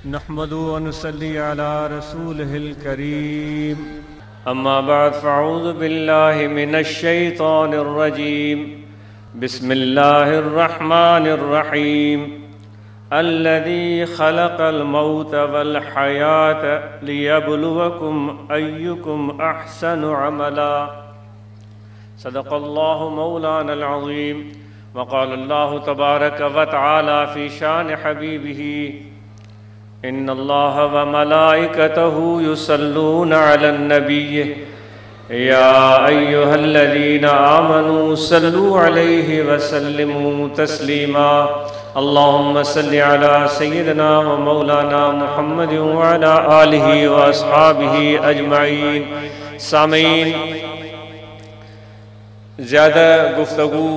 नहमदु व नुसल्ली अला रसूलिहिल करीम। अम्मा बाद फ़अऊज़ु बिल्लाहि मिनश शैतानिर रजीम। बिस्मिल्लाहिर रहमानिर रहीम। अल्लज़ी खलक़ल मौत वल हयात लियब्लुवकुम अय्युकुम अहसनु अमला। सदक़ल्लाहु मौलानल अज़ीम। व क़ालल्लाहु तबारक व तआला फ़ी शान हबीबिही इन्नल्लाह व मलाइकतहु युसल्लूना अलन नबिय्य या अय्युहल्लज़ीना आमनू सल्लू अलैहि व सल्लिमू तस्लीमा। अल्लाहुम्मा सल्लि अला सय्यिदिना व मौलाना मुहम्मद व अला आलिहि व अस्हाबिहि अजमईन। सामीन, ज़्यादा गुफ्तगू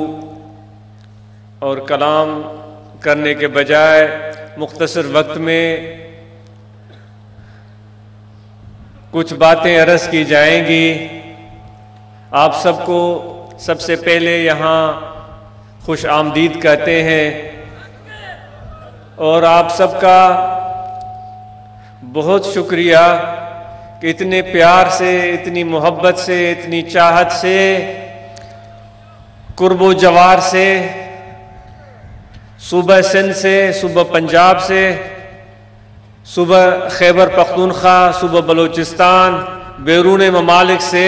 और कलाम करने के बजाय मुख्तसर वक्त में कुछ बातें अर्ज़ की जाएंगी। आप सबको सबसे पहले यहाँ खुश आमदीद कहते हैं और आप सबका बहुत शुक्रिया कि इतने प्यार से, इतनी मोहब्बत से, इतनी चाहत से, कुर्बो जवार से, सुबह सिंध से, सुबह पंजाब से, सुबह खैबर पख्तूनख्वा, सुबह बलूचिस्तान, बैरून ममालिक से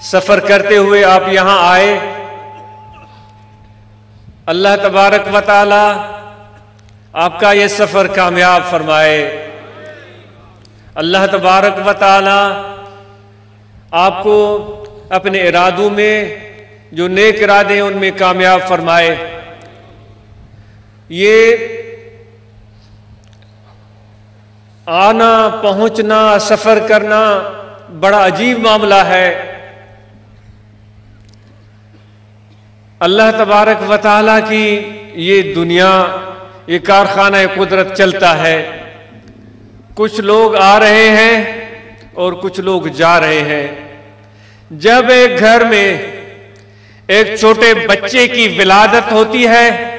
सफ़र करते हुए आप यहाँ आए। अल्लाह तबारक व तआला आपका ये सफ़र कामयाब फरमाए। अल्लाह तबारक व तआला आपको अपने इरादों में जो नेक इरादे हैं उनमें कामयाब फरमाए। ये आना पहुंचना, सफर करना बड़ा अजीब मामला है। अल्लाह तबारक व तआला की ये दुनिया, ये कारखाना कुदरत चलता है। कुछ लोग आ रहे हैं और कुछ लोग जा रहे हैं। जब एक घर में एक छोटे बच्चे की विलादत होती है,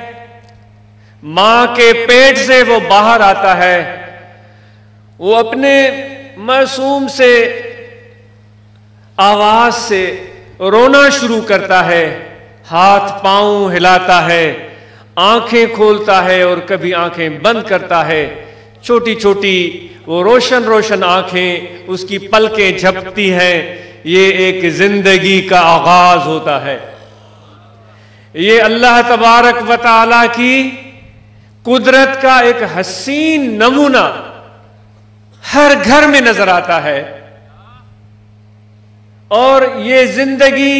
मां के पेट से वो बाहर आता है, वो अपने मासूम से आवाज से रोना शुरू करता है, हाथ पांव हिलाता है, आंखें खोलता है और कभी आंखें बंद करता है। छोटी छोटी वो रोशन रोशन आंखें, उसकी पलकें झपकती हैं। ये एक जिंदगी का आगाज होता है। ये अल्लाह तबारक व तआला की कुदरत का एक हसीन नमूना हर घर में नजर आता है। और ये जिंदगी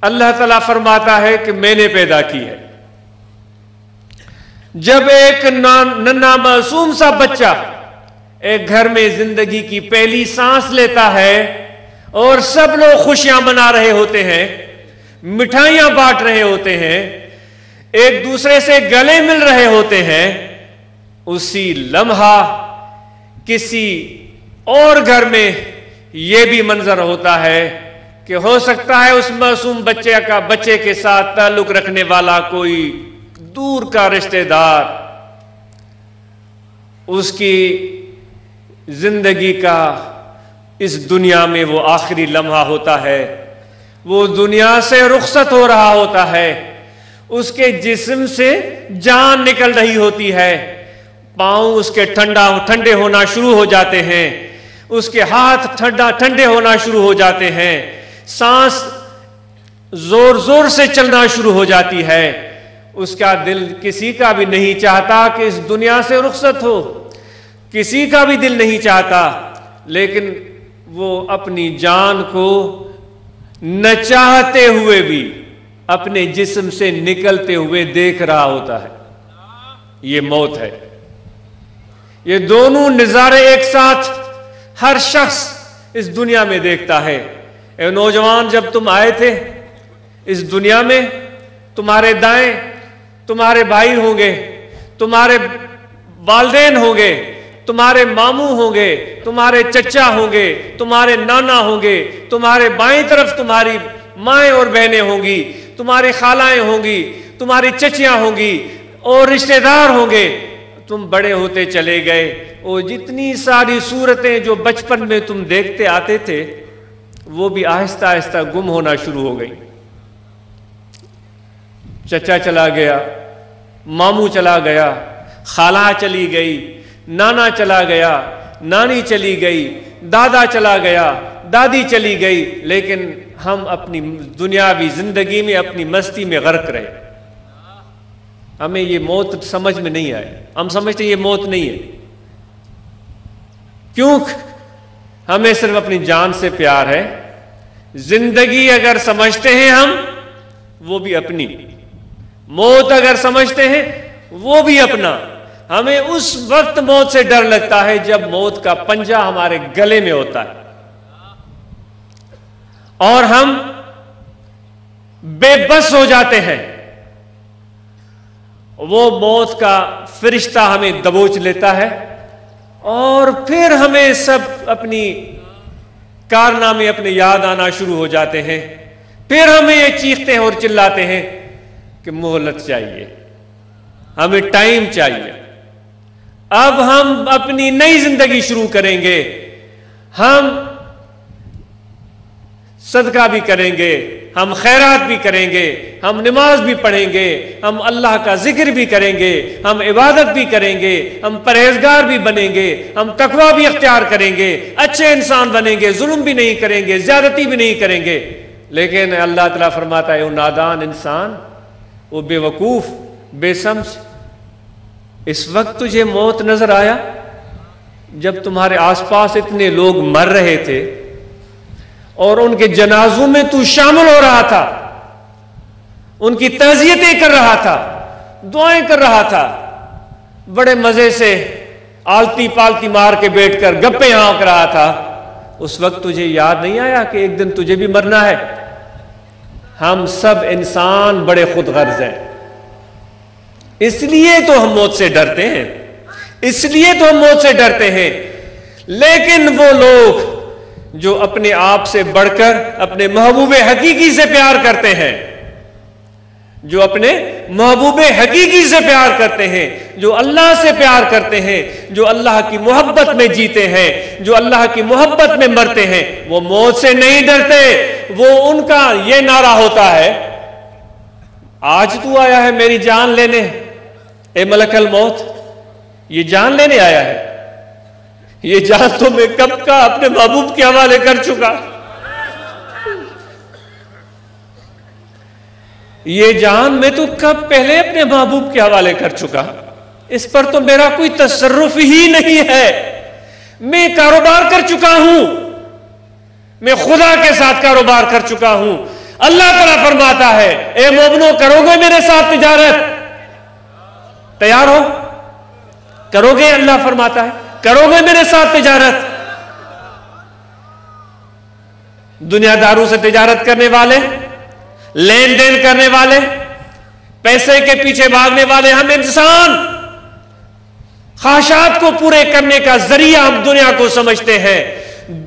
अल्लाह ताला फरमाता है कि मैंने पैदा की है। जब एक नन्हा मासूम सा बच्चा एक घर में जिंदगी की पहली सांस लेता है और सब लोग खुशियां मना रहे होते हैं, मिठाइयां बांट रहे होते हैं, एक दूसरे से गले मिल रहे होते हैं, उसी लम्हा किसी और घर में यह भी मंजर होता है कि हो सकता है उस मासूम बच्चे के साथ ताल्लुक रखने वाला कोई दूर का रिश्तेदार उसकी जिंदगी का इस दुनिया में वो आखिरी लम्हा होता है। वो दुनिया से रुखसत हो रहा होता है, उसके जिस्म से जान निकल रही होती है, पांव उसके ठंडे होना शुरू हो जाते हैं, उसके हाथ ठंडे होना शुरू हो जाते हैं, सांस जोर जोर से चलना शुरू हो जाती है। उसका दिल किसी का भी नहीं चाहता कि इस दुनिया से रुखसत हो, किसी का भी दिल नहीं चाहता, लेकिन वो अपनी जान को न चाहते हुए भी अपने जिस्म से निकलते हुए देख रहा होता है। ये मौत है। ये दोनों नजारे एक साथ हर शख्स इस दुनिया में देखता है। ए नौजवान, जब तुम आए थे इस दुनिया में, तुम्हारे दाएं तुम्हारे भाई होंगे, तुम्हारे वालिदैन होंगे, तुम्हारे मामू होंगे, तुम्हारे चचा होंगे, तुम्हारे नाना होंगे, तुम्हारे बाएं तरफ तुम्हारी माएँ और बहनें होंगी, तुम्हारी खालाएं होंगी, तुम्हारी चचियां होंगी और रिश्तेदार होंगे। तुम बड़े होते चले गए, वो जितनी सारी सूरतें जो बचपन में तुम देखते आते थे वो भी आहिस्ता आहिस्ता गुम होना शुरू हो गई। चचा चला गया, मामू चला गया, खाला चली गई, नाना चला गया, नानी चली गई, दादा चला गया, दादी चली गई, लेकिन हम अपनी दुनियावी जिंदगी में अपनी मस्ती में गर्क रहे। हमें ये मौत समझ में नहीं आई। हम समझते ये मौत नहीं है। क्यों? हमें सिर्फ अपनी जान से प्यार है। जिंदगी अगर समझते हैं हम, वो भी अपनी। मौत अगर समझते हैं, वो भी अपना। हमें उस वक्त मौत से डर लगता है जब मौत का पंजा हमारे गले में होता है और हम बेबस हो जाते हैं। वो मौत का फरिश्ता हमें दबोच लेता है और फिर हमें सब अपनी कारनामे अपने याद आना शुरू हो जाते हैं। फिर हमें ये चीखते हैं और चिल्लाते हैं कि मोहलत चाहिए, हमें टाइम चाहिए, अब हम अपनी नई जिंदगी शुरू करेंगे। हम सदका भी करेंगे, हम खैरात भी करेंगे, हम नमाज भी पढ़ेंगे, हम अल्लाह का जिक्र भी करेंगे, हम इबादत भी करेंगे, हम परहेजगार भी बनेंगे, हम तकवा भी अख्तियार करेंगे, अच्छे इंसान बनेंगे, जुल्म भी नहीं करेंगे, ज्यादती भी नहीं करेंगे। लेकिन अल्लाह ताला फरमाता है वो नादान इंसान, वो बेवकूफ, बेसमझ, इस वक्त तुझे मौत नजर आया जब तुम्हारे आसपास इतने लोग मर रहे थे और उनके जनाजों में तू शामिल हो रहा था, उनकी तज़ियतें कर रहा था, दुआएं कर रहा था, बड़े मजे से आलती पालती मार के बैठकर गप्पे हाँक रहा था। उस वक्त तुझे याद नहीं आया कि एक दिन तुझे भी मरना है? हम सब इंसान बड़े खुदगर्ज हैं, इसलिए तो हम मौत से डरते हैं, इसलिए तो हम मौत से डरते हैं। लेकिन वो लोग जो अपने आप से बढ़कर अपने महबूब हकीकी से प्यार करते हैं, जो अपने महबूब हकीकी से प्यार करते हैं, जो अल्लाह से प्यार करते हैं, जो अल्लाह की मोहब्बत में जीते हैं, जो अल्लाह की मोहब्बत में मरते हैं, वो मौत से नहीं डरते। वो उनका ये नारा होता है, आज तू आया है मेरी जान लेने, ए मलकल मौत, ये जान लेने आया है? ये जान तो मैं कब का अपने महबूब के हवाले कर चुका। ये जान मैं तो कब पहले अपने महबूब के हवाले कर चुका। इस पर तो मेरा कोई तसर्रुफ ही नहीं है। मैं कारोबार कर चुका हूं, मैं खुदा के साथ कारोबार कर चुका हूं। अल्लाह ताला फरमाता है, ए मोमिनो, करोगे मेरे साथ तिजारत? तैयार हो? करोगे? अल्लाह फरमाता है, करोगे मेरे साथ तिजारत? दुनियादारों से तिजारत करने वाले, लेन देन करने वाले, पैसे के पीछे भागने वाले हम इंसान, ख्वाहिशात को पूरे करने का जरिया हम दुनिया को समझते हैं,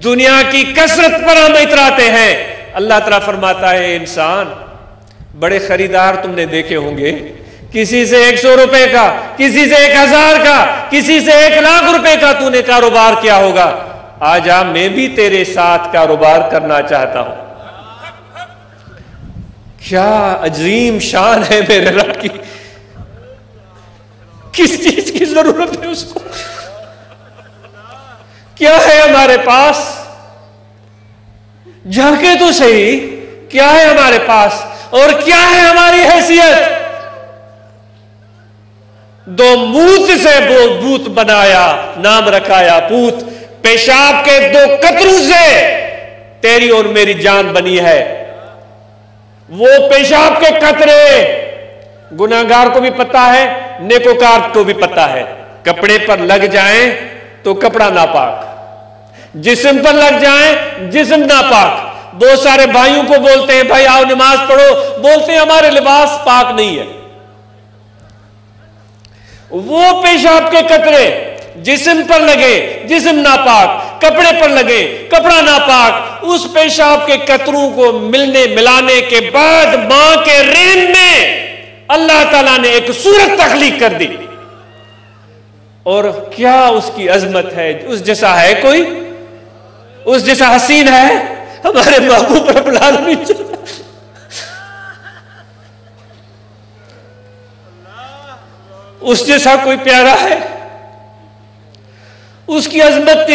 दुनिया की कसरत पर हम इतराते हैं। अल्लाह ताला फरमाता है, इंसान, बड़े खरीदार तुमने देखे होंगे, किसी से 100 रुपए का, किसी से 1000 का, किसी से 1 लाख रुपए का तूने कारोबार किया होगा। आजा, मैं भी तेरे साथ कारोबार करना चाहता हूं। क्या अजीम शान है मेरे रब की। किस चीज की जरूरत है उसको? क्या है हमारे पास? झांके तो सही, क्या है हमारे पास और क्या है हमारी हैसियत? 2 मूत से भूत बनाया, नाम रखाया पूत। पेशाब के 2 कतरों से तेरी और मेरी जान बनी है। वो पेशाब के कतरे गुनाहगार को भी पता है, नेकोकार को भी पता है। कपड़े पर लग जाएं तो कपड़ा नापाक, जिस्म पर लग जाएं जिस्म नापाक। बहुत सारे भाइयों को बोलते हैं, भाई आओ नमाज पढ़ो, बोलते हैं हमारे लिबास पाक नहीं है। वो पेशाब के कतरे जिस्म पर लगे, जिस्म नापाक, कपड़े पर लगे, कपड़ा नापाक। उस पेशाब के कतरों को मिलाने के बाद मां के रेन में अल्लाह ताला ने एक सूरत तख्लीक कर दी। और क्या उसकी अजमत है, उस जैसा है कोई, उस जैसा हसीन है हमारे महबूब रब्बुल आलमीन। उस जैसा कोई प्यारा है, उसकी अजमत,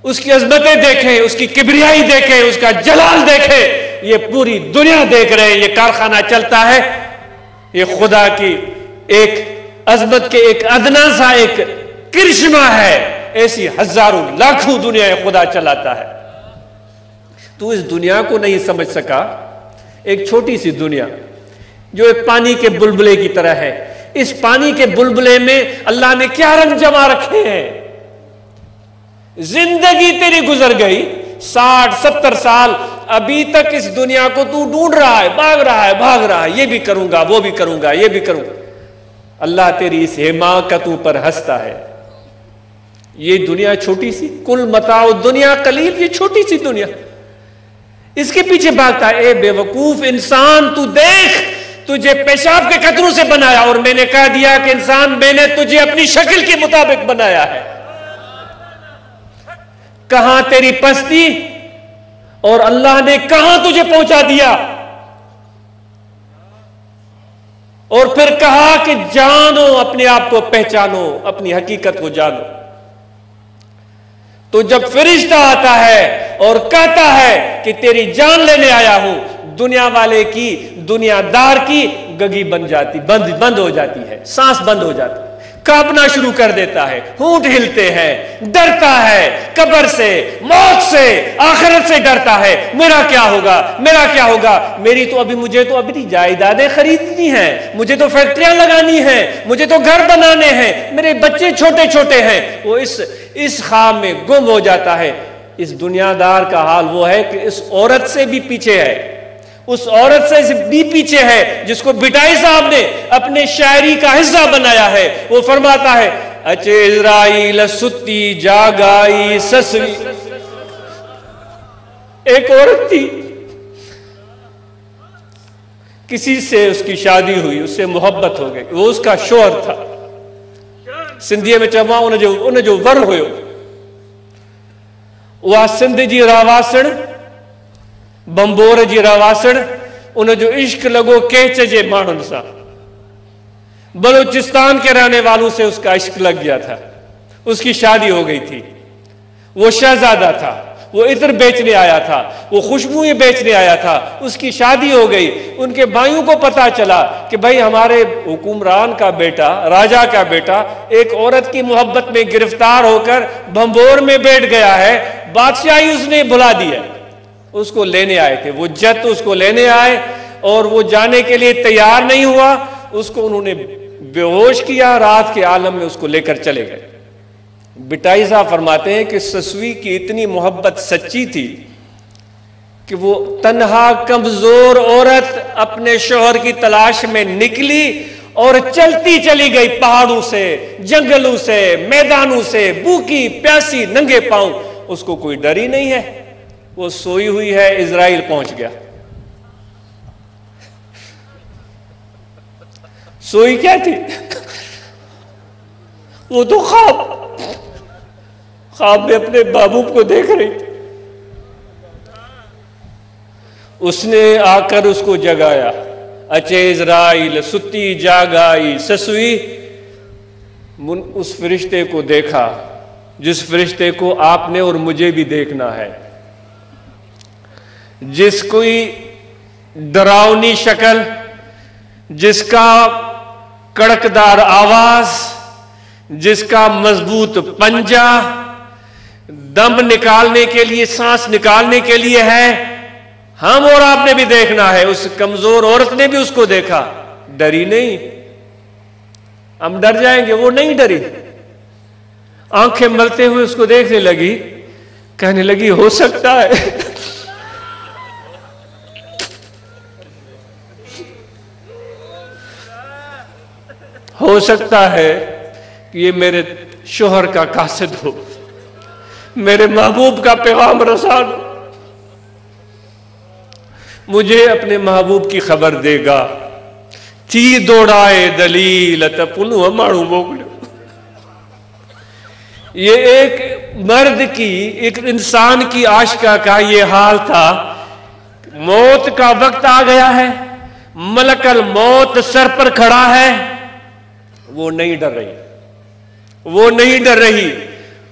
उसकी अजमतें देखें, उसकी किबरियाई देखें, उसका जलाल देखें। ये पूरी दुनिया देख रहे हैं, ये कारखाना चलता है, ये खुदा की एक अजमत के एक अदना सा एक करिश्मा है। ऐसी हजारों लाखों दुनिया खुदा चलाता है। तू इस दुनिया को नहीं समझ सका, एक छोटी सी दुनिया जो एक पानी के बुलबुले की तरह है। इस पानी के बुलबुले में अल्लाह ने क्या रंग जमा रखे हैं। जिंदगी तेरी गुजर गई 60-70 साल, अभी तक इस दुनिया को तू ढूंढ रहा है, भाग रहा है, ये भी करूंगा, वो भी करूंगा, ये भी करूंगा। अल्लाह तेरी इस हिमाकतों पर हंसता है। ये दुनिया छोटी सी, कुल मताओ दुनिया कलील, ये छोटी सी दुनिया, इसके पीछे भागता है। ए बेवकूफ इंसान, तू देख, तुझे पेशाब के कतरों से बनाया और मैंने कह दिया कि इंसान, मैंने तुझे अपनी शक्ल के मुताबिक बनाया है। कहां तेरी पस्ती और अल्लाह ने कहां तुझे पहुंचा दिया। और फिर कहा कि जानो, अपने आप को पहचानो, अपनी हकीकत को जानो। तो जब फरिश्ता आता है और कहता है कि तेरी जान लेने आया हूं, दुनिया वाले की, दुनियादार की गगी बन जाती, बंद हो जाती है, सांस बंद हो जाती है, कांपना शुरू कर देता है, होंठ हिलते हैं, डरता है कब्र से, मौत से, आखिरत से डरता है। मेरा क्या होगा, मेरा क्या होगा, मुझे तो अभी जायदादें खरीदनी हैं, मुझे तो फैक्ट्रियां लगानी हैं, मुझे तो घर बनाने हैं, मेरे बच्चे छोटे छोटे हैं। वो इस ख्वाब में गुम हो जाता है। इस दुनियादार का हाल वो है कि इस औरत से भी पीछे है, उस औरत से भी पीछे है जिसको बिटाई साहब ने अपने शायरी का हिस्सा बनाया है। वो फरमाता है, अचे इज़राइल सुती जागाई ससवी। एक औरत थी, किसी से उसकी शादी हुई, उससे मोहब्बत हो गई, वो उसका शौहर था। सिंधीअ में चवा उन जो वर हुयो, उहा सिंध जी रवासण, बंबोर जी रवासण, उन जो इश्क लगो केच जे माण्हुनि सां। बलूचिस्तान के रहने वालों से उसका इश्क लग गया था, उसकी शादी हो गई थी। वो शहजादा था, वो इत्र बेचने आया था, वो खुशबुएं बेचने आया था, उसकी शादी हो गई। उनके भाइयों को पता चला कि भाई हमारे हुकुमरान का बेटा, राजा का बेटा एक औरत की मोहब्बत में गिरफ्तार होकर भंबोर में बैठ गया है, बादशाही उसने भुला दी है। उसको लेने आए थे, वो जत उसको लेने आए और वो जाने के लिए तैयार नहीं हुआ। उसको उन्होंने बेहोश किया, रात के आलम में उसको लेकर चले गए। बिटाई साहब फरमाते हैं कि ससवी की इतनी मोहब्बत सच्ची थी कि वो तन्हा कमजोर औरत अपने शौहर की तलाश में निकली और चलती चली गई, पहाड़ों से, जंगलों से, मैदानों से, भूखी प्यासी नंगे पांव। उसको कोई डर ही नहीं है, वो सोई हुई है। इजराइल पहुंच गया। सोई क्या थी, वो तो ख्वाब में अपने महबूब को देख रही थी। उसने आकर उसको जगाया, अचे इजराइल सुती जागाई ससुई। उस फरिश्ते को देखा जिस फरिश्ते को आपने और मुझे भी देखना है, जिस कोई डरावनी शक्ल, जिसका कड़कदार आवाज, जिसका मजबूत पंजा दम निकालने के लिए, सांस निकालने के लिए है, हम और आपने भी देखना है। उस कमजोर औरत ने भी उसको देखा, डरी नहीं। हम डर जाएंगे, वो नहीं डरी, आंखें मलते हुए उसको देखने लगी, कहने लगी हो सकता है हो सकता है कि ये मेरे शोहर का कासिद हो, मेरे महबूब का पैगाम रसान, मुझे अपने महबूब की खबर देगा। थी दौड़ाए दलील त पुनू माण्हू मोकिलियो। ये एक मर्द की, एक इंसान की आशिका का ये हाल था। मौत का वक्त आ गया है, मलकल मौत सर पर खड़ा है, वो नहीं डर रही, वो नहीं डर रही।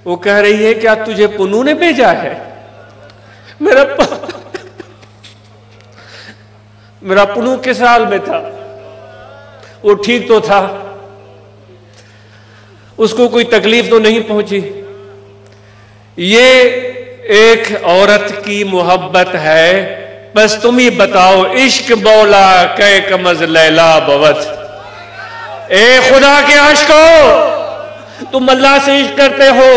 वो कह रही है क्या तुझे पुन्नू ने भेजा है? मेरा पुन्नू किस हाल में था? वो ठीक तो था, उसको कोई तकलीफ तो नहीं पहुंची। ये एक औरत की मोहब्बत है। बस तुम ही बताओ, इश्क मौला कै कमज लैला बवत। ए खुदा के आशिको, तुम अल्लाह से इश्क करते हो,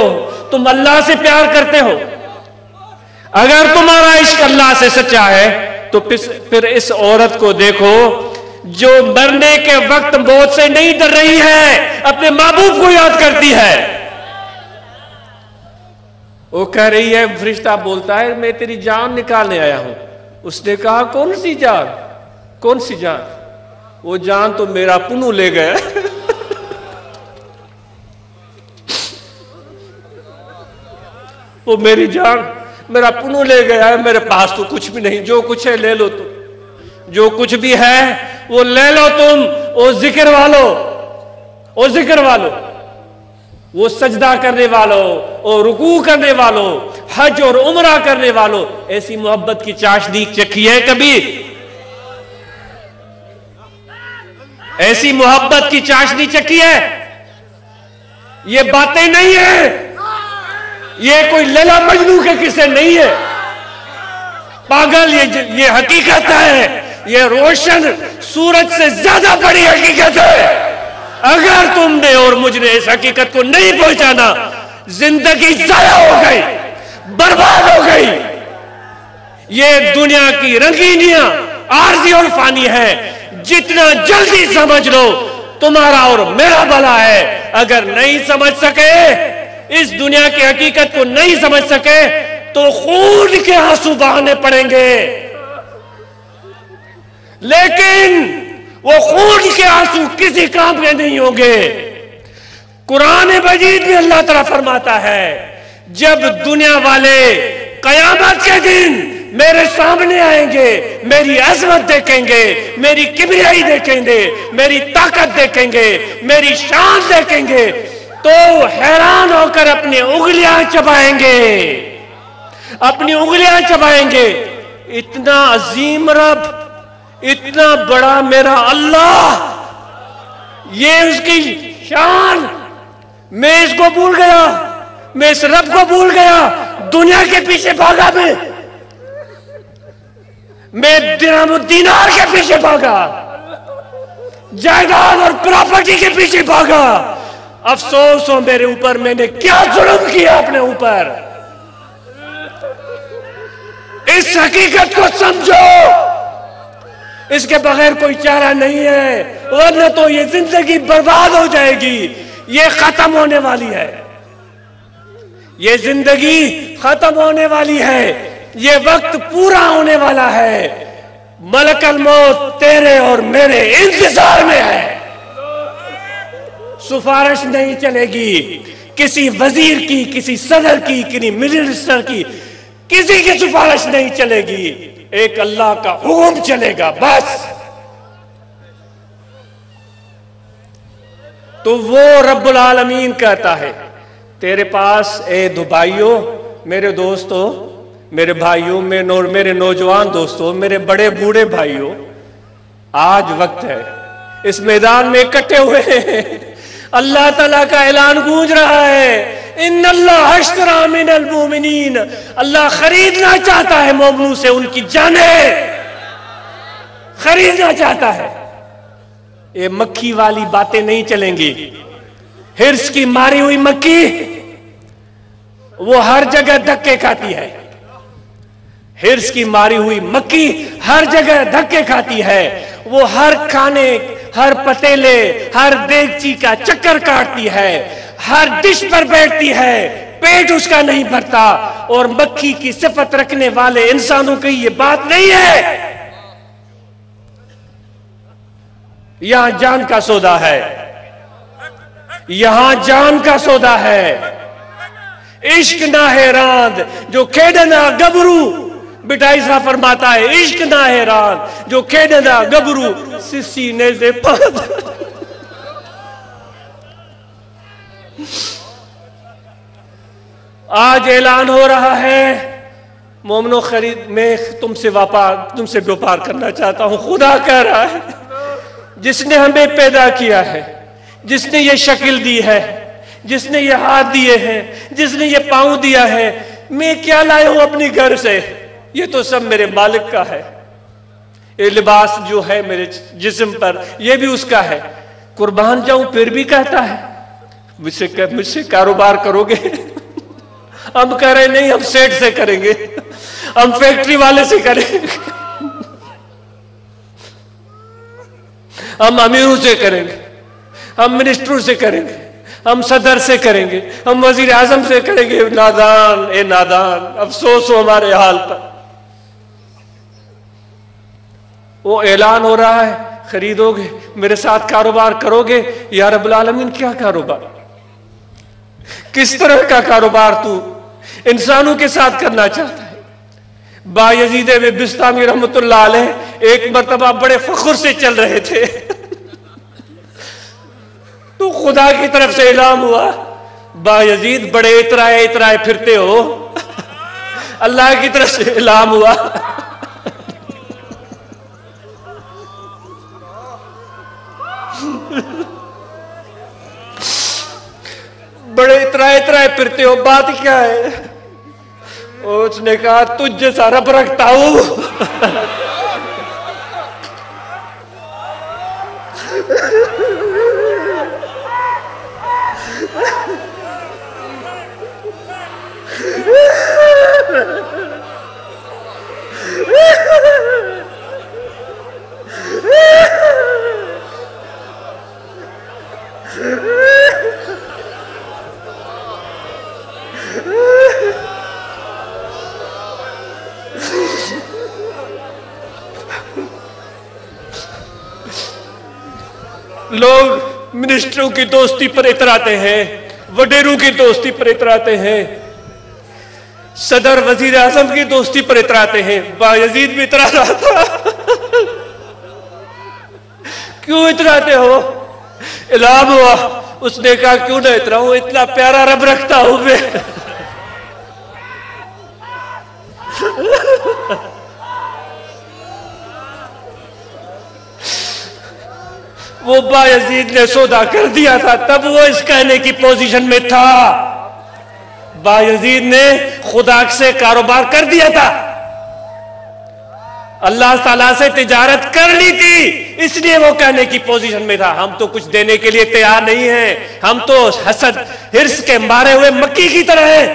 तुम अल्लाह से प्यार करते हो। अगर तुम्हारा इश्क अल्लाह से सच्चा है तो फिर इस औरत को देखो जो मरने के वक्त मौत से नहीं डर रही है, अपने महबूब को याद करती है। वो कह रही है, फरिश्ता बोलता है मैं तेरी जान निकालने आया हूं। उसने कहा कौन सी जान? कौन सी जान? वो जान तो मेरा पुन्नू ले गया। वो मेरी जान मेरा पुन्नू ले गया है, मेरे पास तो कुछ भी नहीं, जो कुछ है ले लो तुम, जो कुछ भी है वो ले लो तुम। ओ जिक्र वालो, ओ जिक्र वालो, वो सजदा करने वालों, ओ रुकू करने वालों, हज और उमरा करने वालों, ऐसी मोहब्बत की चाशनी चखी है कभी? ऐसी मोहब्बत की चाशनी चखी है? ये बातें नहीं है, ये कोई लैला मजनू के किस्से नहीं है पागल। ये हकीकत है, ये रोशन सूरज से ज्यादा बड़ी हकीकत है। अगर तुमने और मुझने इस हकीकत को नहीं पहचाना, जिंदगी जाया हो गई, बर्बाद हो गई। ये दुनिया की रंगीनियां आरजी और फानी है। जितना जल्दी समझ लो तुम्हारा और मेरा भला है। अगर नहीं समझ सके, इस दुनिया की हकीकत को नहीं समझ सके, तो खून के आंसू बहाने पड़ेंगे। लेकिन वो खून के आंसू किसी काम के नहीं होंगे। कुरान मजीद में अल्लाह तआला फरमाता है, जब दुनिया वाले कयामत के दिन मेरे सामने आएंगे, मेरी अजमत देखेंगे, मेरी किबरियाई देखेंगे, मेरी ताकत देखेंगे, मेरी शान देखेंगे, तो हैरान होकर अपनी उंगलियां चबाएंगे, अपनी उंगलियां चबाएंगे। इतना अजीम रब, इतना बड़ा मेरा अल्लाह, ये उसकी शान। मैं इसको भूल गया, मैं इस रब को भूल गया, दुनिया के पीछे भागा। मैं दिनार के पीछे भागा, जायदाद और प्रॉपर्टी के पीछे भागा। अफसोस हो मेरे ऊपर, मैंने क्या जुल्म किया अपने ऊपर। इस हकीकत को समझो, इसके बगैर कोई चारा नहीं है, वरना तो ये जिंदगी बर्बाद हो जाएगी। ये खत्म होने वाली है, ये जिंदगी खत्म होने वाली है, ये वक्त पूरा होने वाला है। मलकल मौत तेरे और मेरे इंतजार में है। सिफारिश नहीं चलेगी किसी वजीर की, किसी सदर की, किसी मिनिस्टर की, किसी की सिफारिश नहीं चलेगी। एक अल्लाह का हुक्म चलेगा बस। तो वो रब्बुल आलमीन कहता है तेरे पास, ए दुभाइयों, मेरे दोस्तों, मेरे भाइयों, मेरे नौजवान दोस्तों, मेरे बड़े बूढ़े भाइयों, आज वक्त है, इस मैदान में इकट्ठे हुए हैं। अल्लाह ताला का ऐलान गूंज रहा है, इन्नल्लाह अश्तरा मिनल मुमिनीन, अल्लाह खरीदना चाहता है मोमिनों से उनकी जानें, खरीदना चाहता है। ये मक्खी वाली बातें नहीं चलेंगी। हिर्स की मारी हुई मक्खी वो हर जगह धक्के खाती है। हिर्स की मारी हुई मक्खी हर जगह धक्के खाती है। वो हर खाने, हर पतेले, हर देगची का चक्कर काटती है, हर डिश पर बैठती है, पेट उसका नहीं भरता। और मक्खी की सिफत रखने वाले इंसानों की ये बात नहीं है। यहां जान का सौदा है, यहां जान का सौदा है। इश्क ना है रांद जो खेडना गबरू, बिटाई सा फरमाता है इश्क ना है रांद जो खेडना गबरू, सिसी ने से आज ऐलान हो रहा है मोमनो खरीद, मैं तुमसे व्यापार करना चाहता हूं। खुदा कह रहा है जिसने हमें पैदा किया है, जिसने ये शक्ल दी है, जिसने ये हाथ दिए हैं, जिसने ये पांव दिया है, मैं क्या लाया हूं अपने घर से, ये तो सब मेरे मालिक का है। ये लिबास जो है मेरे जिस्म पर ये भी उसका है। कुर्बान जाऊं फिर भी कहता है मुझसे कारोबार करोगे? हम कह रहे नहीं, हम सेठ से करेंगे, हम फैक्ट्री वाले से करेंगे, हम अमीरों से करेंगे, हम मिनिस्टरों से करेंगे, हम सदर से करेंगे, हम वजीर आजम से करेंगे। नादान, ए नादान, अफसोस हो हमारे हाल पर। वो ऐलान हो रहा है खरीदोगे, मेरे साथ कारोबार करोगे? या रब्बुल आलमीन क्या कारोबार, किस तरह का कारोबार तू इंसानों के साथ करना चाहता है? बायजीद बिस्तामी रहमतुल्लाह अलैह एक मर्तबा बड़े फख्र से चल रहे थे तो खुदा की तरफ से ऐलान हुआ, बायजीद बड़े इतराए फिरते हो। अल्लाह की तरफ से ऐलान हुआ, बड़े इतराए फिरते हो, बात क्या है? उसने कहा तुझ जैसा रब रखता हूं। लोग मिनिस्टरों की दोस्ती पर इतराते हैं, वडेरों की दोस्ती पर इतराते हैं, सदर वजीर आजम की दोस्ती पर इतराते हैं। बायजीद भी इतरा रहा था। क्यों इतराते हो? इलाम हुआ, उसने कहा क्यों ना इतराऊं, इतना प्यारा रब रखता हूं मैं। वो बायजीद ने सौदा कर दिया था, तब वो इस कहने की पोजीशन में था। बायजीद ने खुदा से कारोबार कर दिया था, अल्लाह ताला से तिजारत कर ली थी, इसलिए वो कहने की पोजीशन में था। हम तो कुछ देने के लिए तैयार नहीं हैं, हम तो हसद हिर्स के मारे हुए मक्की की तरह हैं।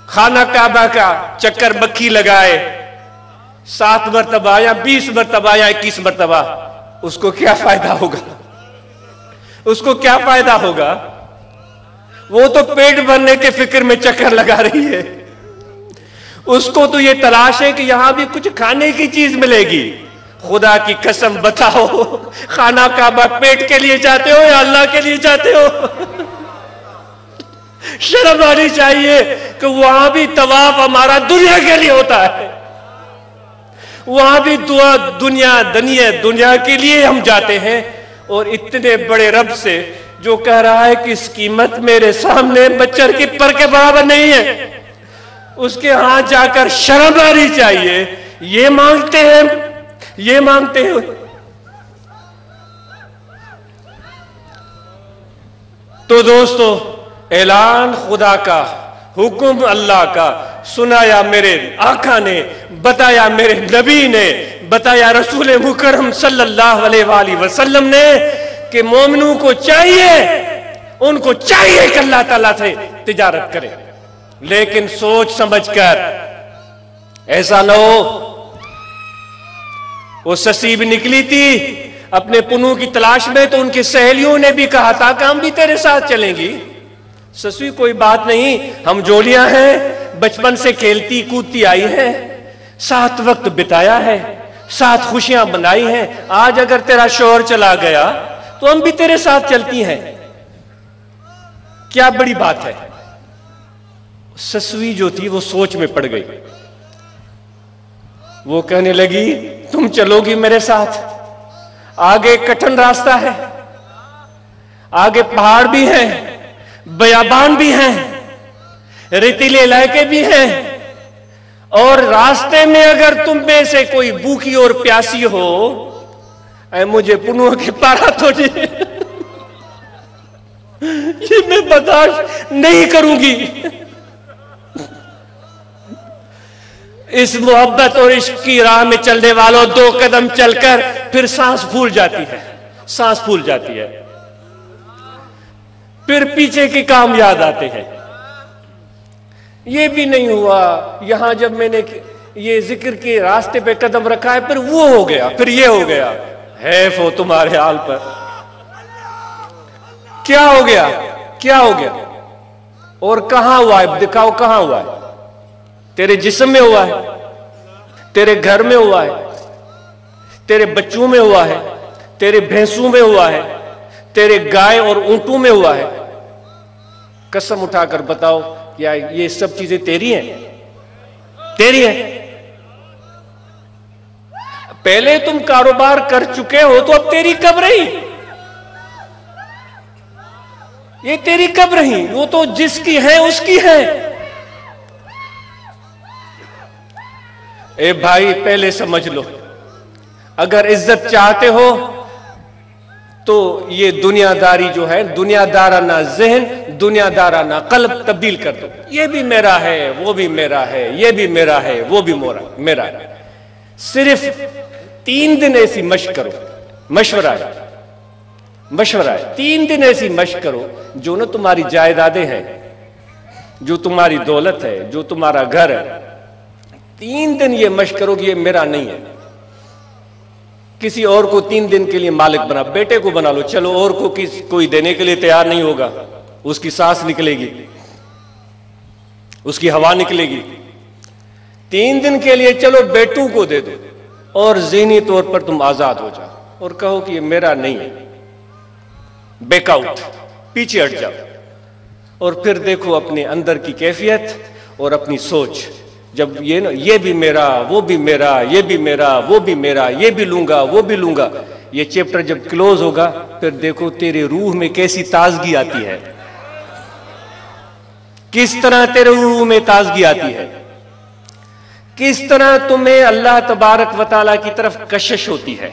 खाना काबा का चक्कर मक्खी लगाए 7 मरतबा या 20 मरतबा या 21 मरतबा, उसको क्या फायदा होगा? उसको क्या फायदा होगा? वो तो पेट भरने के फिक्र में चक्कर लगा रही है। उसको तो ये तलाश है कि यहां भी कुछ खाने की चीज मिलेगी। खुदा की कसम बताओ, खाना काबा पेट के लिए चाहते हो या अल्लाह के लिए चाहते हो? शर्म आनी चाहिए कि वहां भी तवाफ हमारा दुनिया के लिए होता है, वहां भी दुआ दुनिया के लिए हम जाते हैं। और इतने बड़े रब से जो कह रहा है कि इस कीमत मेरे सामने बच्चर की पर के बराबर नहीं है, उसके हाथ जाकर शर्म आनी चाहिए। ये मांगते हैं। तो दोस्तों, ऐलान खुदा का, हुक्म अल्लाह का सुनाया मेरे आका ने, बताया मेरे नबी ने, बताया रसूल मुकर्रम सल्लल्लाहु अलैहि वसल्लम ने कि मोमिनों को चाहिए, उनको चाहिए कि अल्लाह ताला से तिजारत करें, लेकिन सोच समझकर। ऐसा न हो, वो ससी भी निकली थी अपने पुनू की तलाश में, तो उनकी सहेलियों ने भी कहा था कि हम भी तेरे साथ चलेंगी। ससी कोई बात नहीं, हम जोलियां हैं, बचपन से खेलती कूदती आई हैं, साथ वक्त बिताया है, साथ खुशियां बनाई हैं। आज अगर तेरा शौहर चला गया तो हम भी तेरे साथ चलती हैं। क्या बड़ी बात है। ससुई जो थी वो सोच में पड़ गई। वो कहने लगी, तुम चलोगी मेरे साथ? आगे कठिन रास्ता है, आगे पहाड़ भी हैं, बयाबान भी हैं, रेतीले इलाके भी हैं, और रास्ते में अगर तुम में से कोई भूखी और प्यासी हो, मुझे पुनुआ के पारा तो ये मैं बर्दाश्त नहीं करूंगी। इस मोहब्बत और इश्क की राह में चलने वालों, 2 कदम चलकर फिर सांस फूल जाती है, सांस फूल जाती है, फिर पीछे के काम याद आते हैं। ये भी नहीं हुआ, यहां जब मैंने ये जिक्र के रास्ते पे कदम रखा है, फिर वो हो गया, फिर ये हो गया। हैफ हो तुम्हारे हाल पर। क्या हो गया, क्या हो गया? और कहां हुआ है? दिखाओ कहां हुआ है? तेरे जिस्म में हुआ है, तेरे घर में हुआ है, तेरे बच्चों में हुआ है, तेरे भैंसों में हुआ है, तेरे गाय और ऊंटों में हुआ है। कसम उठाकर बताओ, क्या ये सब चीजें तेरी हैं? तेरी हैं। पहले तुम कारोबार कर चुके हो तो अब तेरी कब रही? ये तेरी कब रही? वो तो जिसकी है उसकी है। ए भाई, पहले समझ लो, अगर इज्जत चाहते हो तो ये दुनियादारी जो है, दुनियादाराना जहन, दुनियादाराना कल्ब तब्दील कर दो। ये भी मेरा है, वो भी मेरा है, ये भी मेरा है, वो भी मेरा है। सिर्फ 3 दिन ऐसी मशक करो, मशवरा है, मशवरा है। 3 दिन ऐसी मशक करो, जो ना तुम्हारी जायदादें हैं, जो तुम्हारी दौलत है, जो तुम्हारा घर है, 3 दिन ये मशक करो कि ये मेरा नहीं है। किसी और को 3 दिन के लिए मालिक बना, बेटे को बना लो, चलो और को कोई देने के लिए तैयार नहीं होगा, उसकी सांस निकलेगी, उसकी हवा निकलेगी। 3 दिन के लिए चलो बेटों को दे दो, और ज़हनी तौर पर तुम आजाद हो जाओ और कहो कि ये मेरा नहीं है। बैकआउट, पीछे हट जाओ, और फिर देखो अपने अंदर की कैफियत और अपनी सोच। जब ये भी मेरा, वो भी मेरा, ये भी मेरा, वो भी मेरा, ये भी लूंगा, वो भी लूंगा, ये चैप्टर जब क्लोज होगा, फिर देखो तेरे रूह में कैसी ताजगी आती है, किस तरह तेरे रूह में ताजगी आती है, किस तरह तुम्हें अल्लाह तबारक व तआला की तरफ कशिश होती है।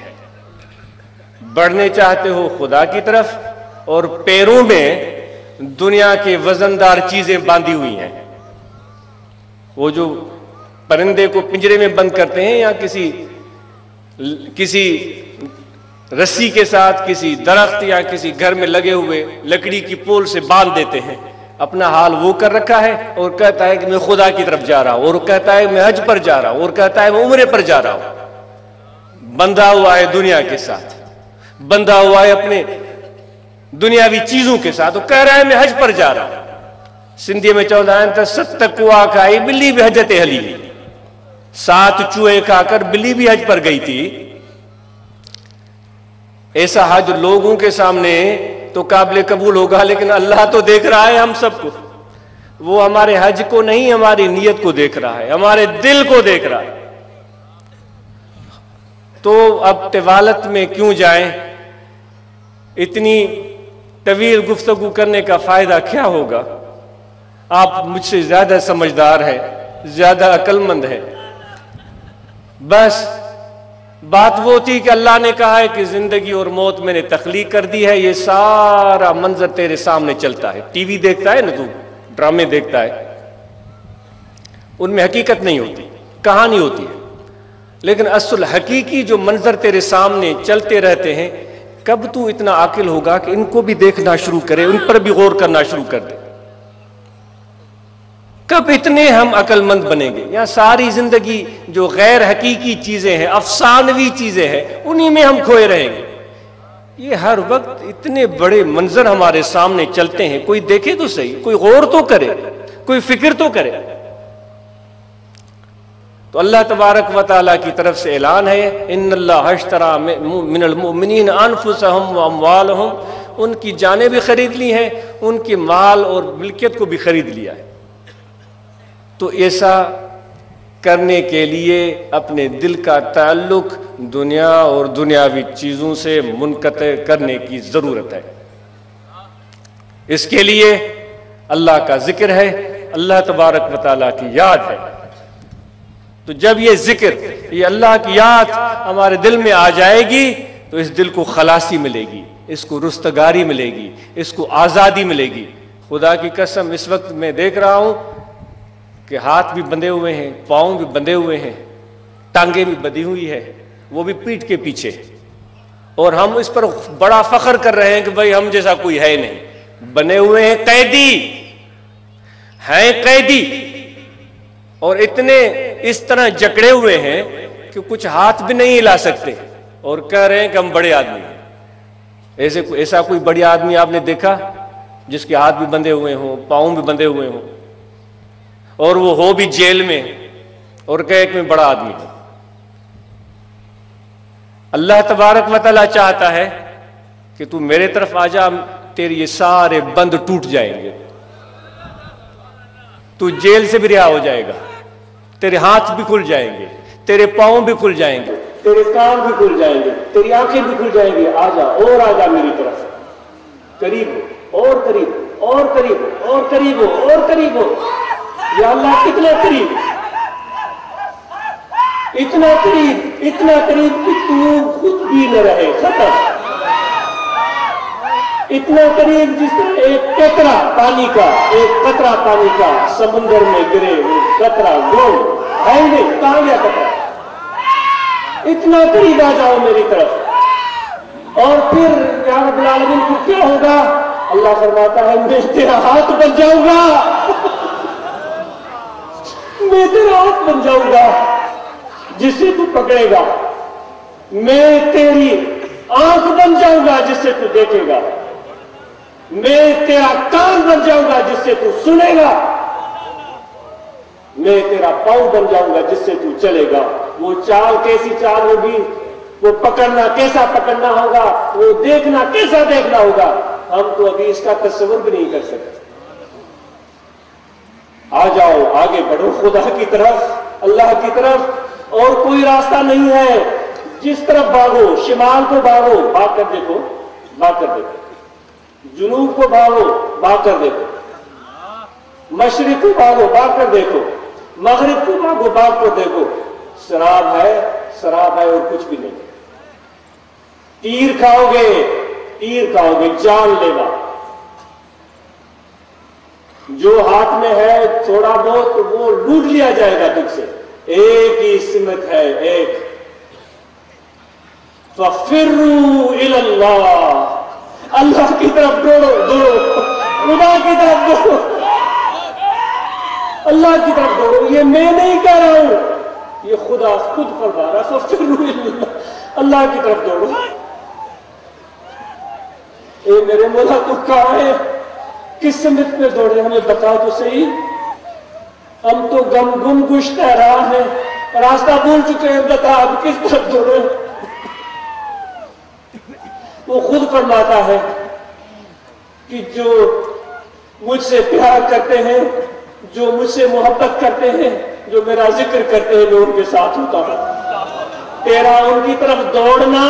बढ़ने चाहते हो खुदा की तरफ, और पैरों में दुनिया के वजनदार चीजें बांधी हुई हैं। वो जो परिंदे को पिंजरे में बंद करते हैं, या किसी रस्सी के साथ किसी दरख्त या किसी घर में लगे हुए लकड़ी की पोल से बांध देते हैं, अपना हाल वो कर रखा है, और कहता है कि मैं खुदा की तरफ जा रहा हूं, और कहता है मैं हज पर जा रहा हूं, और कहता है मैं उम्रे पर जा रहा हूं। बंधा हुआ है दुनिया के साथ, बंधा हुआ है अपने दुनियावी चीजों के साथ, वो कह रहा है मैं हज पर जा रहा हूं। सिंधी में चौदह आइन तो 7 कुआ खाई बिल्ली भी हजत हली, 7 चूहे खाकर बिल्ली भी हज पर गई थी। ऐसा हज लोगों के सामने तो काबिल कबूल होगा, लेकिन अल्लाह तो देख रहा है हम सबको। वो हमारे हज को नहीं, हमारी नीयत को देख रहा है, हमारे दिल को देख रहा है। तो अब तिवालत में क्यों जाएं? इतनी तवील गुफ्तगू करने का फायदा क्या होगा? आप मुझसे ज्यादा समझदार है, ज्यादा अक्लमंद है। बस बात वो थी कि अल्लाह ने कहा है कि जिंदगी और मौत मैंने तख्लीक कर दी है, ये सारा मंजर तेरे सामने चलता है। टीवी देखता है ना तू, ड्रामे देखता है, उनमें हकीकत नहीं होती, कहानी होती है, लेकिन असल हकीकी जो मंजर तेरे सामने चलते रहते हैं, कब तू इतना आकिल होगा कि इनको भी देखना शुरू करे, उन पर भी गौर करना शुरू कर दे? कब इतने हम अक्लमंद बनेंगे? या सारी जिंदगी जो गैर हकीकी चीजें हैं, अफसानवी चीजें हैं, उन्हीं में हम खोए रहेंगे। ये हर वक्त इतने बड़े मंजर हमारे सामने चलते हैं, कोई देखे तो सही, कोई गौर तो करे, कोई फिक्र तो करे। तो अल्लाह तबारक व तआला की तरफ से ऐलान है, इन्नल्लाह अश्तरा मिनल मुमिनीन अनफुसहुम व अमवालहुम, उनकी जानें भी खरीद ली हैं उनके माल और मिल्कियत को भी खरीद लिया है। तो ऐसा करने के लिए अपने दिल का ताल्लुक दुनिया और दुनियावी चीजों से मुनक़ते करने की जरूरत है। इसके लिए अल्लाह का जिक्र है, अल्लाह तबारक व तआला की याद है। तो जब ये जिक्र, ये अल्लाह की याद हमारे दिल में आ जाएगी तो इस दिल को खलासी मिलेगी, इसको रुस्तगारी मिलेगी, इसको आज़ादी मिलेगी। खुदा की कसम इस वक्त मैं देख रहा हूं कि हाथ भी बंधे हुए हैं, पाँव भी बंधे हुए हैं, टांगे भी बंधी हुई है, वो भी पीठ के पीछे, और हम इस पर बड़ा फख्र कर रहे हैं कि भाई हम जैसा कोई है नहीं। बने हुए हैं कैदी, हैं कैदी, और इतने इस तरह जकड़े हुए हैं कि कुछ हाथ भी नहीं हिला सकते, और कह रहे हैं कि हम बड़े आदमी हैं। ऐसा कोई बड़ा आदमी आपने देखा जिसके हाथ भी बंधे हुए हों, पाँव भी बंधे हुए हों, और वो हो भी जेल में और कहे कि मैं बड़ा आदमी हूं? अल्लाह तबारक व तआला चाहता है कि तू मेरे तरफ आ जा, तेरे ये सारे बंद टूट जाएंगे, तू जेल से भी रिहा हो जाएगा, तेरे हाथ भी खुल जाएंगे, तेरे पांव भी खुल जाएंगे, तेरे कान भी खुल जाएंगे, तेरी आंखें भी खुल जाएंगी। आजा और आजा मेरी तरफ, करीब हो और करीब और करीब और करीब हो और करीब हो। या अल्लाह कितना करीब, इतना करीब, इतना करीब कि तू खुद भी न रहे, खत्म। इतना करीब जिस तरह एक कतरा पानी का, एक कतरा पानी का समुद्र में गिरे, वो कतरा गोल है नहीं, कहां गया कतरा? इतना करीब आ जाओ मेरी तरफ। और फिर या रब्बुल आलमीन को क्या होगा? अल्लाह फरमाता है मैं तेरा हाथ बन जाऊंगा, मैं तेरा हाथ बन जाऊंगा जिससे तू पकड़ेगा, मैं तेरी आंख बन जाऊंगा जिससे तू देखेगा, मैं तेरा कान बन जाऊंगा जिससे तू सुनेगा, मैं तेरा पांव बन जाऊंगा जिससे तू चलेगा। वो चाल कैसी चाल होगी, वो पकड़ना कैसा पकड़ना होगा, वो देखना कैसा देखना होगा, हम तो अभी इसका तस्वीर भी नहीं कर सकते। आ जाओ, आगे बढ़ो खुदा की तरफ, अल्लाह की तरफ, और कोई रास्ता नहीं है। जिस तरफ भागो, शिमाल को भागो, भाग कर देखो, भाग कर देखो, जुनूब को भागो, भाग कर देखो, मशरिक को भागो, भाग कर देखो, मगरिब को भागो, भाग कर देखो, शराब है, शराब है और कुछ भी नहीं। तीर खाओगे, तीर खाओगे, जानलेवा। जो हाथ में है थोड़ा बहुत वो लूट लिया जाएगा तुझसे। एक ही सिमत है, एक फफिर्रू इलल्लाह, अल्लाह की तरफ दौड़ो, दौड़ो, खुदा की तरफ दौड़ो, अल्लाह की तरफ दौड़ो। ये मैं नहीं कह रहा हूं, ये खुदा खुद फरमा रहा है, फफिर्रू इलल्लाह, अल्लाह की तरफ दौड़ो। ए मेरे मौला तू कहां है, किस सिमत में दौड़े, हमें बता तो सही। हम तो गुम गुश्त रहा है, रास्ता भूल चुके हैं, बता अब किस तरफ दौड़े। वो खुद फरमाता है कि जो मुझसे प्यार करते हैं, जो मुझसे मोहब्बत करते हैं, जो मेरा जिक्र करते हैं, मैं उनके साथ होता हूं। तेरा उनकी तरफ दौड़ना,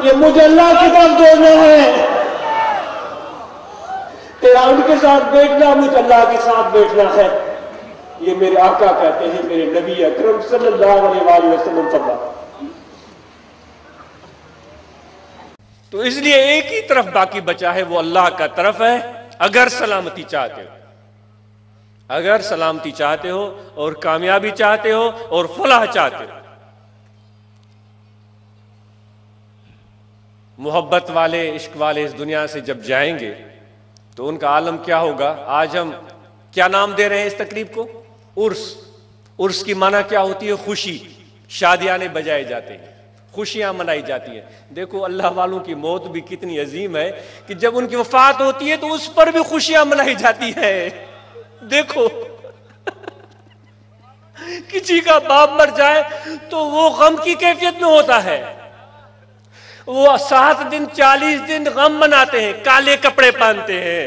ये मुझे अल्लाह की तरफ दौड़ना है। तेरा उनके साथ बैठना, मुझे अल्लाह के साथ बैठना है। ये मेरे आका कहते हैं, मेरे नबी अकरम सल्लल्लाहु अलैहि वसल्लम फरमाते। तो इसलिए एक ही तरफ बाकी बचा है, वो अल्लाह का तरफ है। अगर सलामती चाहते हो, अगर सलामती चाहते हो और कामयाबी चाहते हो और फलाह चाहते हो, मोहब्बत वाले, इश्क वाले इस दुनिया से जब जाएंगे तो उनका आलम क्या होगा। आज हम क्या नाम दे रहे हैं इस तकरीब को? उर्स। उर्स की माना क्या होती है? खुशी। शादियाने बजाए जाते हैं, खुशियां मनाई जाती हैं। देखो अल्लाह वालों की मौत भी कितनी अजीम है कि जब उनकी वफात होती है तो उस पर भी खुशियां मनाई जाती है। देखो किसी का बाप मर जाए तो वो गम की कैफियत में होता है, वो 7 दिन 40 दिन गम मनाते हैं, काले कपड़े पहनते हैं,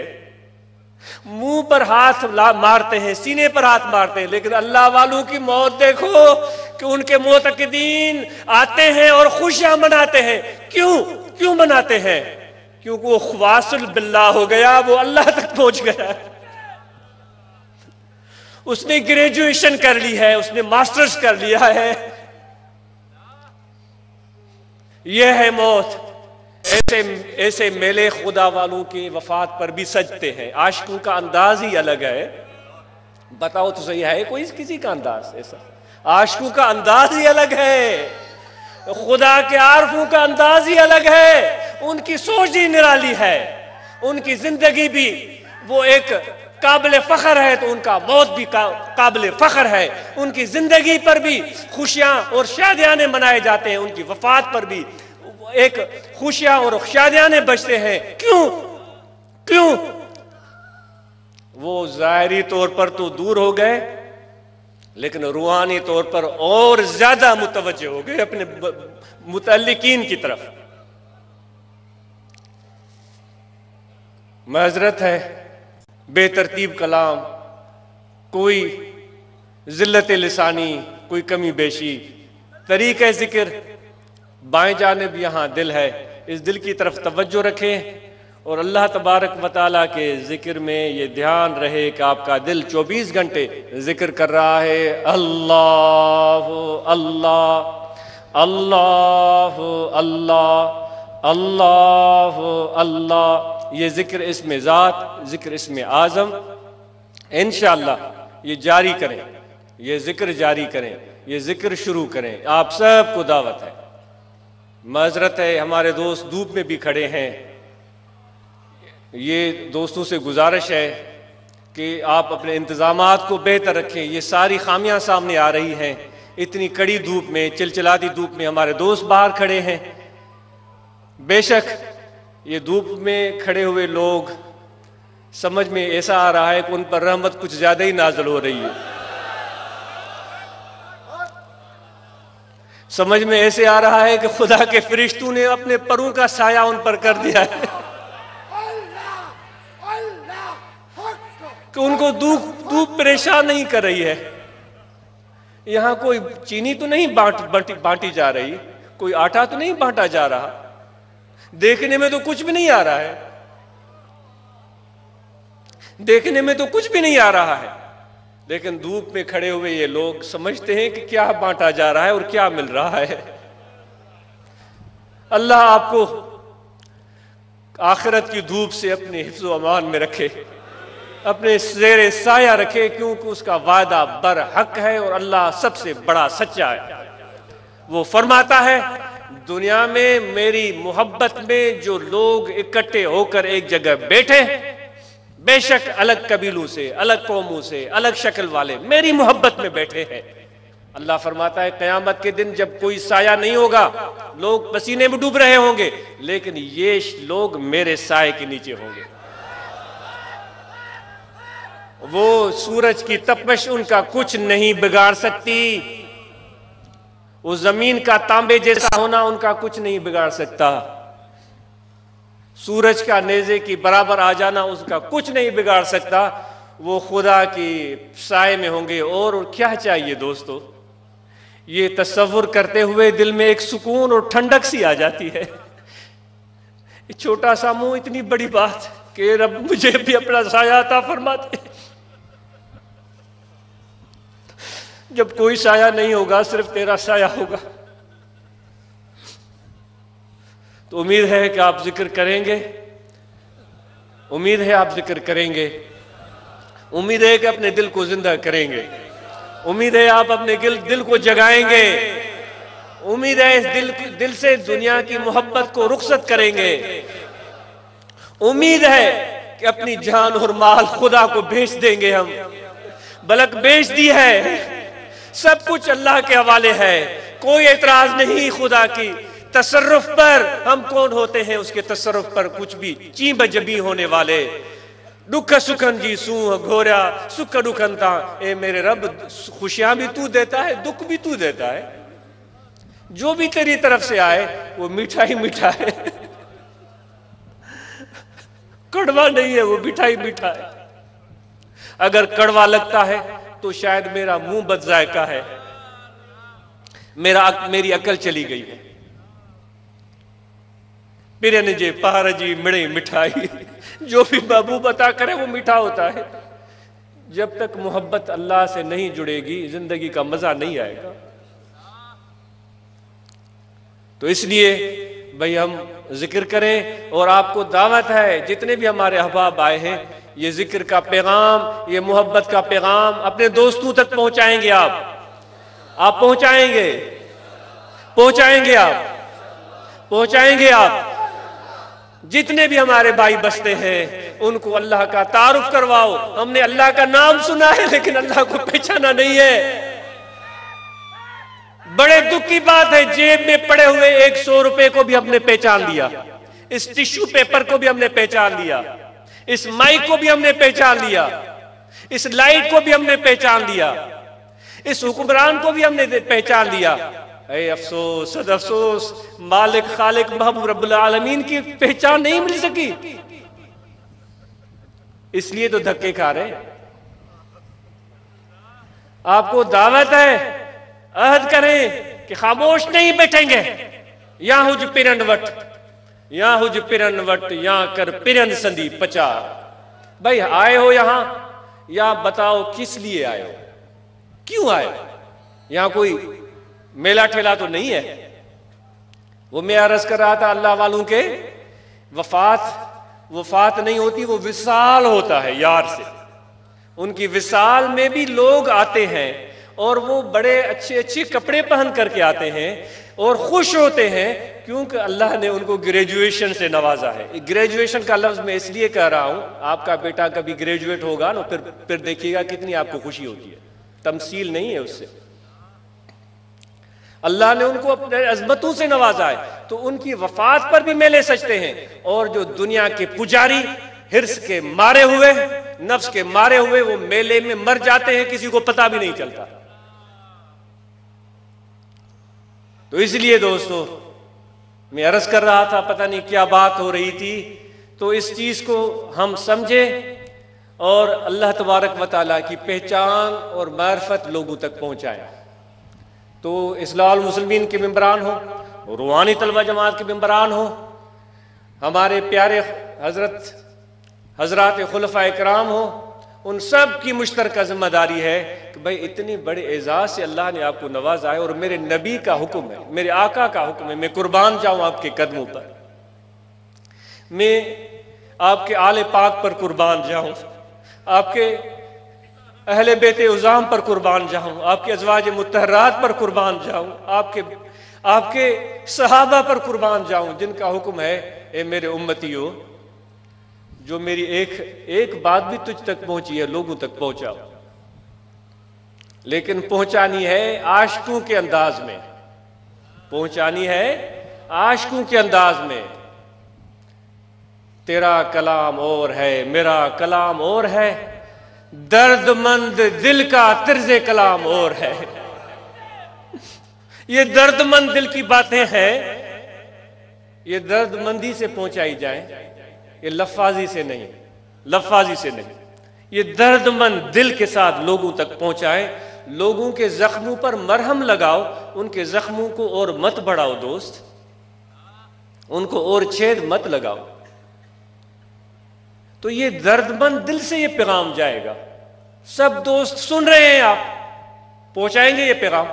मुंह पर हाथ मारते हैं, सीने पर हाथ मारते हैं, लेकिन अल्लाह वालों की मौत देखो कि उनके मोतकदीन आते हैं और खुशियां मनाते हैं। क्यों मनाते हैं? क्योंकि वो ख्वासुल बिल्लाह हो गया, वो अल्लाह तक पहुंच गया। उसने ग्रेजुएशन कर ली है, उसने मास्टर्स कर लिया है। यह है मौत। ऐसे मेले खुदा वालों के वफात पर भी सजते हैं। आशिकों का अंदाज ही अलग है। बताओ तो सही, है कोई किसी का अंदाज ऐसा? आशिकों का अंदाज ही अलग है, खुदा के आरफों का अंदाज ही अलग है। उनकी सोच ही निराली है, उनकी जिंदगी भी वो एक काबिल फख्र है, तो उनका मौत भी काबिल फख्र है। उनकी जिंदगी पर भी खुशियां और शादियाने मनाए जाते हैं, उनकी वफात पर भी एक खुशियां और शादियाने बजते हैं। क्यों? वो जाहिरी तौर पर तो दूर हो गए, लेकिन रूहानी तौर पर और ज्यादा मुतवज्जो हो गए अपने मुतल्लिकीन की तरफ। माजरत है, बेतरतीब कलाम, कोई जिल्लत लिसानी, कोई कमी बेशी, तरीक़े ज़िक्र बाएं जानिब यहाँ दिल है, इस दिल की तरफ तवज्जो रखें और अल्लाह तबारक व तआला के ज़िक्र में ये ध्यान रहे कि आपका दिल 24 घंटे ज़िक्र कर रहा है। अल्लाह अल्लाह अल्लाह अल्लाह अल्लाह अल्लाह। ये ज़िक्र इसमें ज़ात, ज़िक्र इसमें आज़म, इंशाअल्लाह ये जारी करें, ये ज़िक्र जारी करें, ये ज़िक्र शुरू करें। आप सबको दावत है। माजरत है, हमारे दोस्त धूप में भी खड़े हैं। ये दोस्तों से गुजारिश है कि आप अपने इंतज़ामात को बेहतर रखें। ये सारी खामियां सामने आ रही हैं। इतनी कड़ी धूप में, चिलचिलाती धूप में हमारे दोस्त बाहर खड़े हैं। बेशक ये धूप में खड़े हुए लोग, समझ में ऐसा आ रहा है कि उन पर रहमत कुछ ज़्यादा ही नाज़िल हो रही है। समझ में ऐसे आ रहा है कि खुदा के फरिश्तों ने अपने परों का साया उन पर कर दिया है कि उनको धूप परेशान नहीं कर रही है। यहां कोई चीनी तो नहीं बांटी जा रही, कोई आटा तो नहीं बांटा जा रहा, देखने में तो कुछ भी नहीं आ रहा है, देखने में तो कुछ भी नहीं आ रहा है। लेकिन धूप में खड़े हुए ये लोग समझते हैं कि क्या बांटा जा रहा है और क्या मिल रहा है। अल्लाह आपको आखिरत की धूप से अपने हिफ्ज़ व अमान में रखे, अपने ज़ेरे साया रखे, क्योंकि उसका वादा बरहक है और अल्लाह सबसे बड़ा सच्चा है। वो फरमाता है, दुनिया में मेरी मोहब्बत में जो लोग इकट्ठे होकर एक जगह बैठे, बेशक अलग कबीलों से, अलग कौमों से, अलग शक्ल वाले मेरी मोहब्बत में बैठे हैं। अल्लाह फरमाता है क़यामत के दिन जब कोई साया नहीं होगा, लोग पसीने में डूब रहे होंगे, लेकिन ये लोग मेरे साए के नीचे होंगे। वो सूरज की तपश उनका कुछ नहीं बिगाड़ सकती, वो जमीन का तांबे जैसा होना उनका कुछ नहीं बिगाड़ सकता, सूरज का नेज़े की बराबर आ जाना उसका कुछ नहीं बिगाड़ सकता। वो खुदा की साए में होंगे। और क्या चाहिए दोस्तों? ये तसव्वुर करते हुए दिल में एक सुकून और ठंडक सी आ जाती है। छोटा सा मुंह, इतनी बड़ी बात कि रब मुझे भी अपना साया अता फरमाते। जब कोई साया नहीं होगा, सिर्फ तेरा साया होगा, तो उम्मीद है कि आप जिक्र करेंगे, उम्मीद है आप जिक्र करेंगे, उम्मीद है कि अपने दिल को जिंदा करेंगे, उम्मीद है आप अपने दिल को जगाएंगे, उम्मीद है इस दिल से दुनिया की मोहब्बत को रुखसत करेंगे, उम्मीद है कि अपनी जान और माल खुदा को बेच देंगे। हम बलक बेच दी है, सब कुछ अल्लाह के हवाले है, कोई एतराज नहीं खुदा की तसर्रुफ पर। हम कौन होते हैं उसके तसर्रुफ पर कुछ भी ची बजबी होने वाले। दुख सुखन जी सूह घोरा सुख दुखनता, ए मेरे रब खुशियां भी तू देता है, दुख भी तू देता है, जो भी तेरी तरफ से आए वो मीठा ही मीठा है, कड़वा नहीं है, वो मीठा ही मीठा है। अगर कड़वा लगता है तो शायद मेरा मुंह बदजायका है, मेरी अकल चली गई है। पिरन जे पार जी मिड़े मिठाई, जो भी महबूब अता करे वो मीठा होता है। जब तक मोहब्बत अल्लाह से नहीं जुड़ेगी जिंदगी का मजा नहीं आएगा। तो इसलिए भाई हम जिक्र करें, और आपको दावत है जितने भी हमारे अहबाब आए हैं, ये जिक्र का पैगाम, ये मोहब्बत का पैगाम अपने दोस्तों तक पहुंचाएंगे। आप पहुंचाएंगे, पहुंचाएंगे, आप पहुंचाएंगे। आप जितने भी हमारे भाई बसते हैं उनको अल्लाह का तारुफ करवाओ। हमने अल्लाह का नाम सुना है लेकिन अल्लाह को पहचाना नहीं है। बड़े दुख की बात है, जेब में पड़े हुए 100 रुपए को भी हमने पहचान लिया, इस टिश्यू पेपर को भी हमने पहचान लिया, इस माइक को भी हमने पहचान लिया, इस लाइट को भी हमने पहचान लिया, इस हुक्मरान को भी हमने पहचान लिया। ऐ अफसोस, सद अफसोस, मालिक खालिक महबूब रब्बुल आलमीन की पहचान नहीं मिल सकी। इसलिए तो धक्के खा रहे। आपको दावत है, अहद करें कि खामोश नहीं बैठेंगे। या हुज पिरन वट, या हुज पिरन वट, या कर पिरन संदी पचार। भाई आए हो यहां, या बताओ किस लिए आए हो, क्यों आए हो? यहां कोई मेला ठेला तो नहीं है। वो मैं अर्ज कर रहा था, अल्लाह वालों के वफात नहीं होती, वो विसाल होता है यार से। उनकी विसाल में भी लोग आते हैं और वो बड़े अच्छे अच्छे कपड़े पहन करके आते हैं और खुश होते हैं, क्योंकि अल्लाह ने उनको ग्रेजुएशन से नवाजा है। ग्रेजुएशन का लफ्ज मैं इसलिए कह रहा हूं, आपका बेटा कभी ग्रेजुएट होगा ना, फिर देखिएगा कितनी आपको खुशी होती है। तमसील नहीं है उससे। अल्लाह ने उनको अपने अजमतों से नवाजा है, तो उनकी वफात पर भी मेले सजते हैं। और जो दुनिया के पुजारी हिर्स के मारे हुए, नफ्स के मारे हुए, वो मेले में मर जाते हैं, किसी को पता भी नहीं चलता। तो इसलिए दोस्तों मैं अर्ज कर रहा था, पता नहीं क्या बात हो रही थी, तो इस चीज को हम समझे और अल्लाह तबारक व तआला की पहचान और मारिफत लोगों तक पहुंचाए। तो इस्लाहुल मुस्लिमीन के मेंबरान हो, रूहानी तलबा जमात के मेंबरान हो, हमारे प्यारे हजरात खुलफाए किराम हो, उन सब की मुश्तरका जिम्मेदारी है कि भाई इतनी बड़े एजाज से अल्लाह ने आपको नवाजा है और मेरे नबी का हुक्म है, मेरे आका का हुक्म है, मैं कुर्बान जाऊं आपके कदमों पर, मैं आपके आले पाक पर कुर्बान जाऊं, आपके अहले बेते उज़ाम पर कुर्बान जाऊं, आपके अज़वाज मुत्तहरात पर कुर्बान जाऊं, आपके सहाबा पर कुर्बान जाऊं, जिनका हुक्म है ए मेरे उम्मतियों, जो मेरी एक बात भी तुझ तक पहुंची है लोगों तक पहुंचाओ। लेकिन पहुंचानी है आशिकों के अंदाज में, पहुंचानी है आशिकों के अंदाज में। तेरा कलाम और है, मेरा कलाम और है, दर्दमंद दिल का तर्ज़े कलाम और है। ये दर्दमंद दिल की बातें हैं, ये दर्दमंदी से पहुंचाई जाए, ये लफ्फाजी से नहीं, लफ्फाजी से नहीं, ये दर्दमंद दिल के साथ लोगों तक पहुंचाए। लोगों के जख्मों पर मरहम लगाओ, उनके जख्मों को और मत बढ़ाओ दोस्त, उनको और छेद मत लगाओ। तो ये दर्दमंद दिल से ये पैगाम जाएगा। सब दोस्त सुन रहे हैं, आप पहुंचाएंगे ये पैगाम?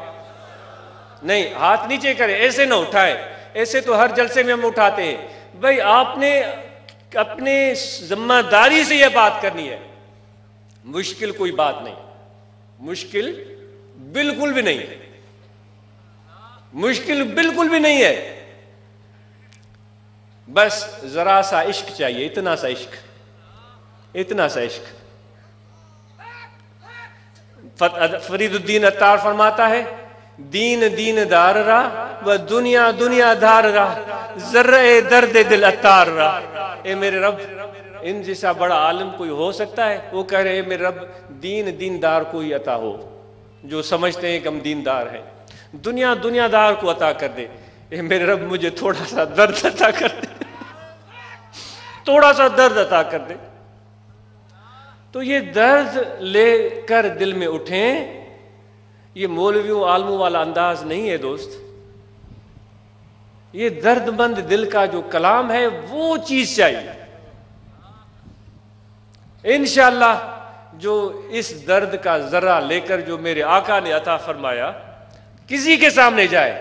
नहीं, हाथ नीचे करें, ऐसे ना उठाए, ऐसे तो हर जलसे में हम उठाते हैं। भाई आपने अपने जिम्मेदारी से यह बात करनी है। मुश्किल कोई बात नहीं, मुश्किल बिल्कुल भी नहीं है, मुश्किल बिल्कुल भी नहीं है। बस जरा सा इश्क चाहिए, इतना सा इश्क, इतना सा इश्क। फरीदुद्दीन अत्तार फरमाता है, दीन दीन दार रा व दुनिया दुनिया दार रा, जर्रे दर्द दिल अत्तार रा। ए मेरे रब, इन जैसा बड़ा आलिम कोई हो सकता है? वो कह रहे मेरे रब, दीन दीनदार कोई अता हो, जो समझते हैं कि हम दीनदार हैं, दुनिया दुनियादार को अता कर दे। ए मेरे रब, मुझे थोड़ा सा दर्द अता कर दे, थोड़ा सा दर्द अता कर दे। तो ये दर्द लेकर दिल में उठें, ये मौलवियों आलमों वाला अंदाज नहीं है दोस्त। ये दर्दमंद दिल का जो कलाम है वो चीज चाहिए। इंशाअल्लाह जो इस दर्द का जर्रा लेकर जो मेरे आका ने अता फरमाया किसी के सामने जाए,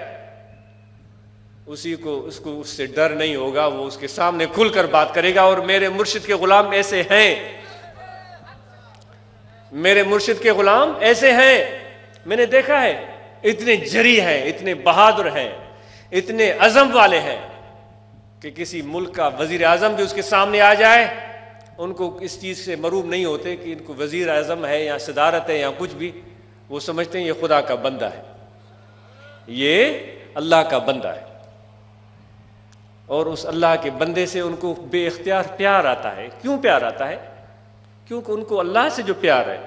उसको उससे डर नहीं होगा, वो उसके सामने खुलकर बात करेगा। और मेरे मुर्शिद के गुलाम ऐसे हैं, मेरे मुर्शिद के गुलाम ऐसे हैं, मैंने देखा है। इतने जरी हैं, इतने बहादुर हैं, इतने अज़म वाले हैं कि किसी मुल्क का वजीर आजम भी उसके सामने आ जाए, उनको इस चीज से मरूब नहीं होते कि इनको वजीर आजम है या सदारत है या कुछ भी। वो समझते हैं ये खुदा का बंदा है, ये अल्लाह का बंदा है। और उस अल्लाह के बंदे से उनको बेइख्तियार प्यार आता है। क्यों प्यार आता है? क्योंकि उनको अल्लाह से जो प्यार है।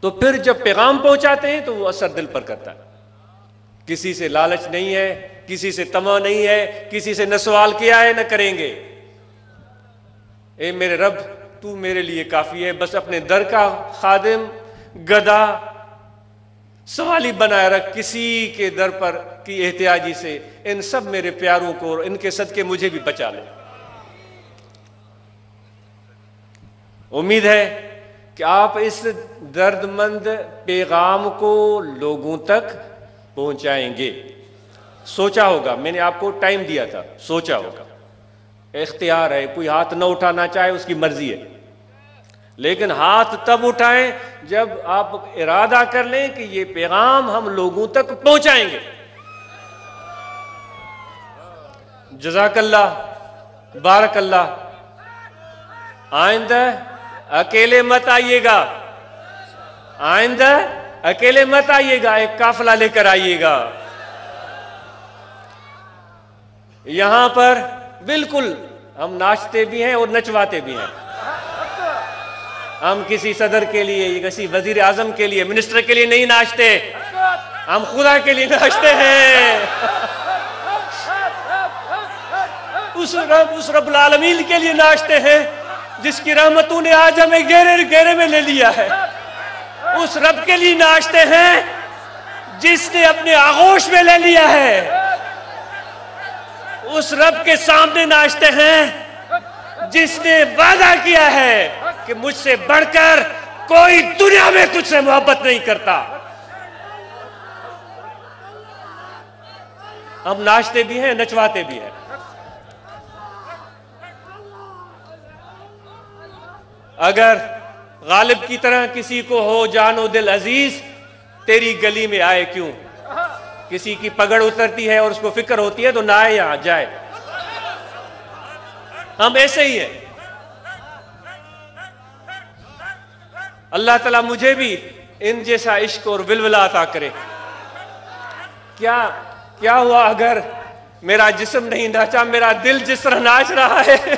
तो फिर जब पैगाम पहुंचाते हैं तो वो असर दिल पर करता है। किसी से लालच नहीं है, किसी से तमा नहीं है, किसी से न सवाल किया है न करेंगे। ए मेरे रब, तू मेरे लिए काफी है। बस अपने दर का खादिम, गदा, सवाली बनाए रख किसी के दर पर की एहतियाजी से। इन सब मेरे प्यारों को और इनके सदके मुझे भी बचा ले। उम्मीद है कि आप इस दर्दमंद पैगाम को लोगों तक पहुंचाएंगे। सोचा होगा, मैंने आपको टाइम दिया था, सोचा होगा। इख्तियार है, कोई हाथ न उठाना चाहे उसकी मर्जी है, लेकिन हाथ तब उठाएं जब आप इरादा कर लें कि ये पैगाम हम लोगों तक पहुंचाएंगे। जज़ाकल्लाह, बारकल्लाह। आइंदा अकेले मत आइएगा, आइंदा अकेले मत आइएगा, एक काफिला लेकर आइएगा। यहां पर बिल्कुल हम नाचते भी हैं और नचवाते भी हैं। हम किसी सदर के लिए, किसी वजीर आजम के लिए, मिनिस्टर के लिए नहीं नाचते, हम खुदा के लिए नाचते हैं। उस रब्बुल आलमीन के लिए नाचते हैं जिसकी रहमतों ने आज हमें घेरे घेरे में ले लिया है। उस रब के लिए नाचते हैं जिसने अपने आगोश में ले लिया है। उस रब के सामने नाचते हैं जिसने वादा किया है कि मुझसे बढ़कर कोई दुनिया में तुझसे मोहब्बत नहीं करता। हम नाचते भी हैं, नचवाते भी हैं। अगर गालिब की तरह किसी को हो जानो दिल अजीज, तेरी गली में आए क्यों। किसी की पगड़ उतरती है और उसको फिक्र होती है तो ना आए, यहां जाए। हम ऐसे ही हैं। अल्लाह ताला मुझे भी इन जैसा इश्क और विलविला अता करे। क्या हुआ अगर मेरा जिस्म नहीं नाचा, मेरा दिल जिस तरह नाच रहा है,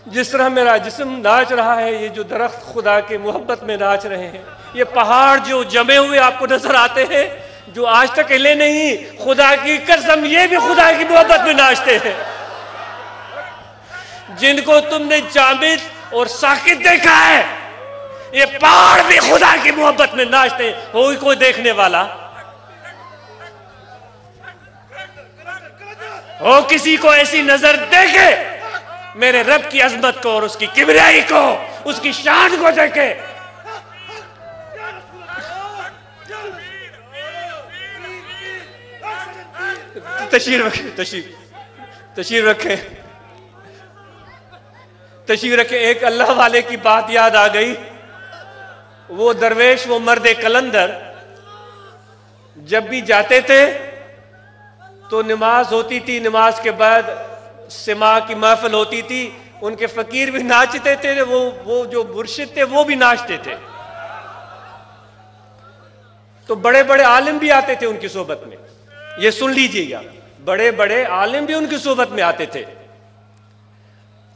जिस तरह मेरा जिस्म नाच रहा है, ये जो दरख्त खुदा के मोहब्बत में नाच रहे हैं, ये पहाड़ जो जमे हुए आपको नजर आते हैं, जो आज तक हिले नहीं, खुदा की कसम ये भी खुदा की मोहब्बत में नाचते हैं। जिनको तुमने जामिद और साकित देखा है, ये पहाड़ भी खुदा की मोहब्बत में नाचते हैं। हो कोई देखने वाला हो, किसी को ऐसी नजर देखे मेरे रब की अजमत को और उसकी किबरियाई को, उसकी शान को देखे। तशरीफ रखें। एक अल्लाह वाले की बात याद आ गई। वो दरवेश, वो मर्दे कलंदर जब भी जाते थे तो नमाज होती थी, नमाज के बाद सिमा की महफिल होती थी, उनके फकीर भी नाचते थे, वो जो मुर्शिद थे वो भी नाचते थे। तो बड़े बड़े आलिम भी आते थे उनकी सोबत में। ये सुन लीजिएगा, बड़े बड़े आलिम भी उनकी सोबत में आते थे।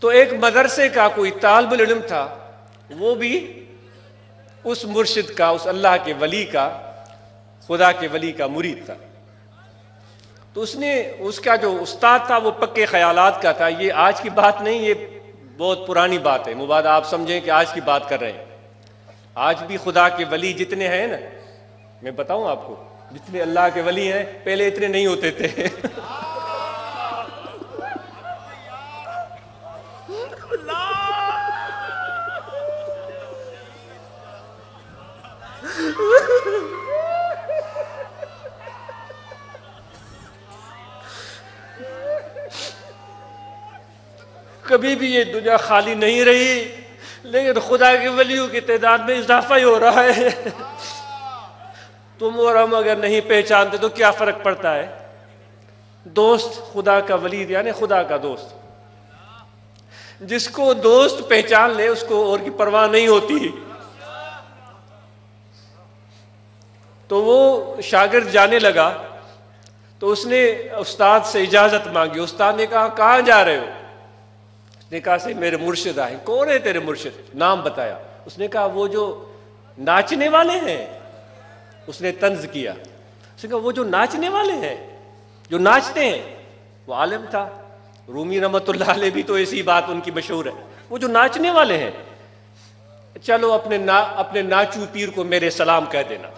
तो एक मदरसे का कोई तालिबुल इल्म था, वो भी उस मुर्शिद का, उस अल्लाह के वली का, खुदा के वली का मुरीद था। तो उसने, उसका जो उस्ताद था वो पक्के ख्यालात का था। ये आज की बात नहीं, ये बहुत पुरानी बात है। मुबादा आप समझें कि आज की बात कर रहे हैं। आज भी खुदा के वली जितने हैं ना, मैं बताऊं आपको, जितने अल्लाह के वली हैं पहले इतने नहीं होते थे। कभी भी ये दुनिया खाली नहीं रही, लेकिन खुदा के वलियों की तादाद में इजाफा ही हो रहा है। तुम और हम अगर नहीं पहचानते तो क्या फर्क पड़ता है। दोस्त खुदा का वली यानी खुदा का दोस्त, जिसको दोस्त पहचान ले उसको और की परवाह नहीं होती। तो वो शागिर्द जाने लगा तो उसने उस्ताद से इजाजत मांगी। उस्ताद ने कहा कहाँ जा रहे हो? उसने कहा से मेरे मुर्शिद आए। कौन है तेरे मुर्शिद? नाम बताया। उसने कहा वो जो नाचने वाले हैं। उसने तंज किया। उसने कहा वो जो नाचने वाले हैं, जो नाचते हैं। वो आलिम था, रूमी रहमतुल्लाह अलैह भी तो ऐसी बात उनकी मशहूर है। वो जो नाचने वाले हैं, चलो अपने नाचू पीर को मेरे सलाम कह देना।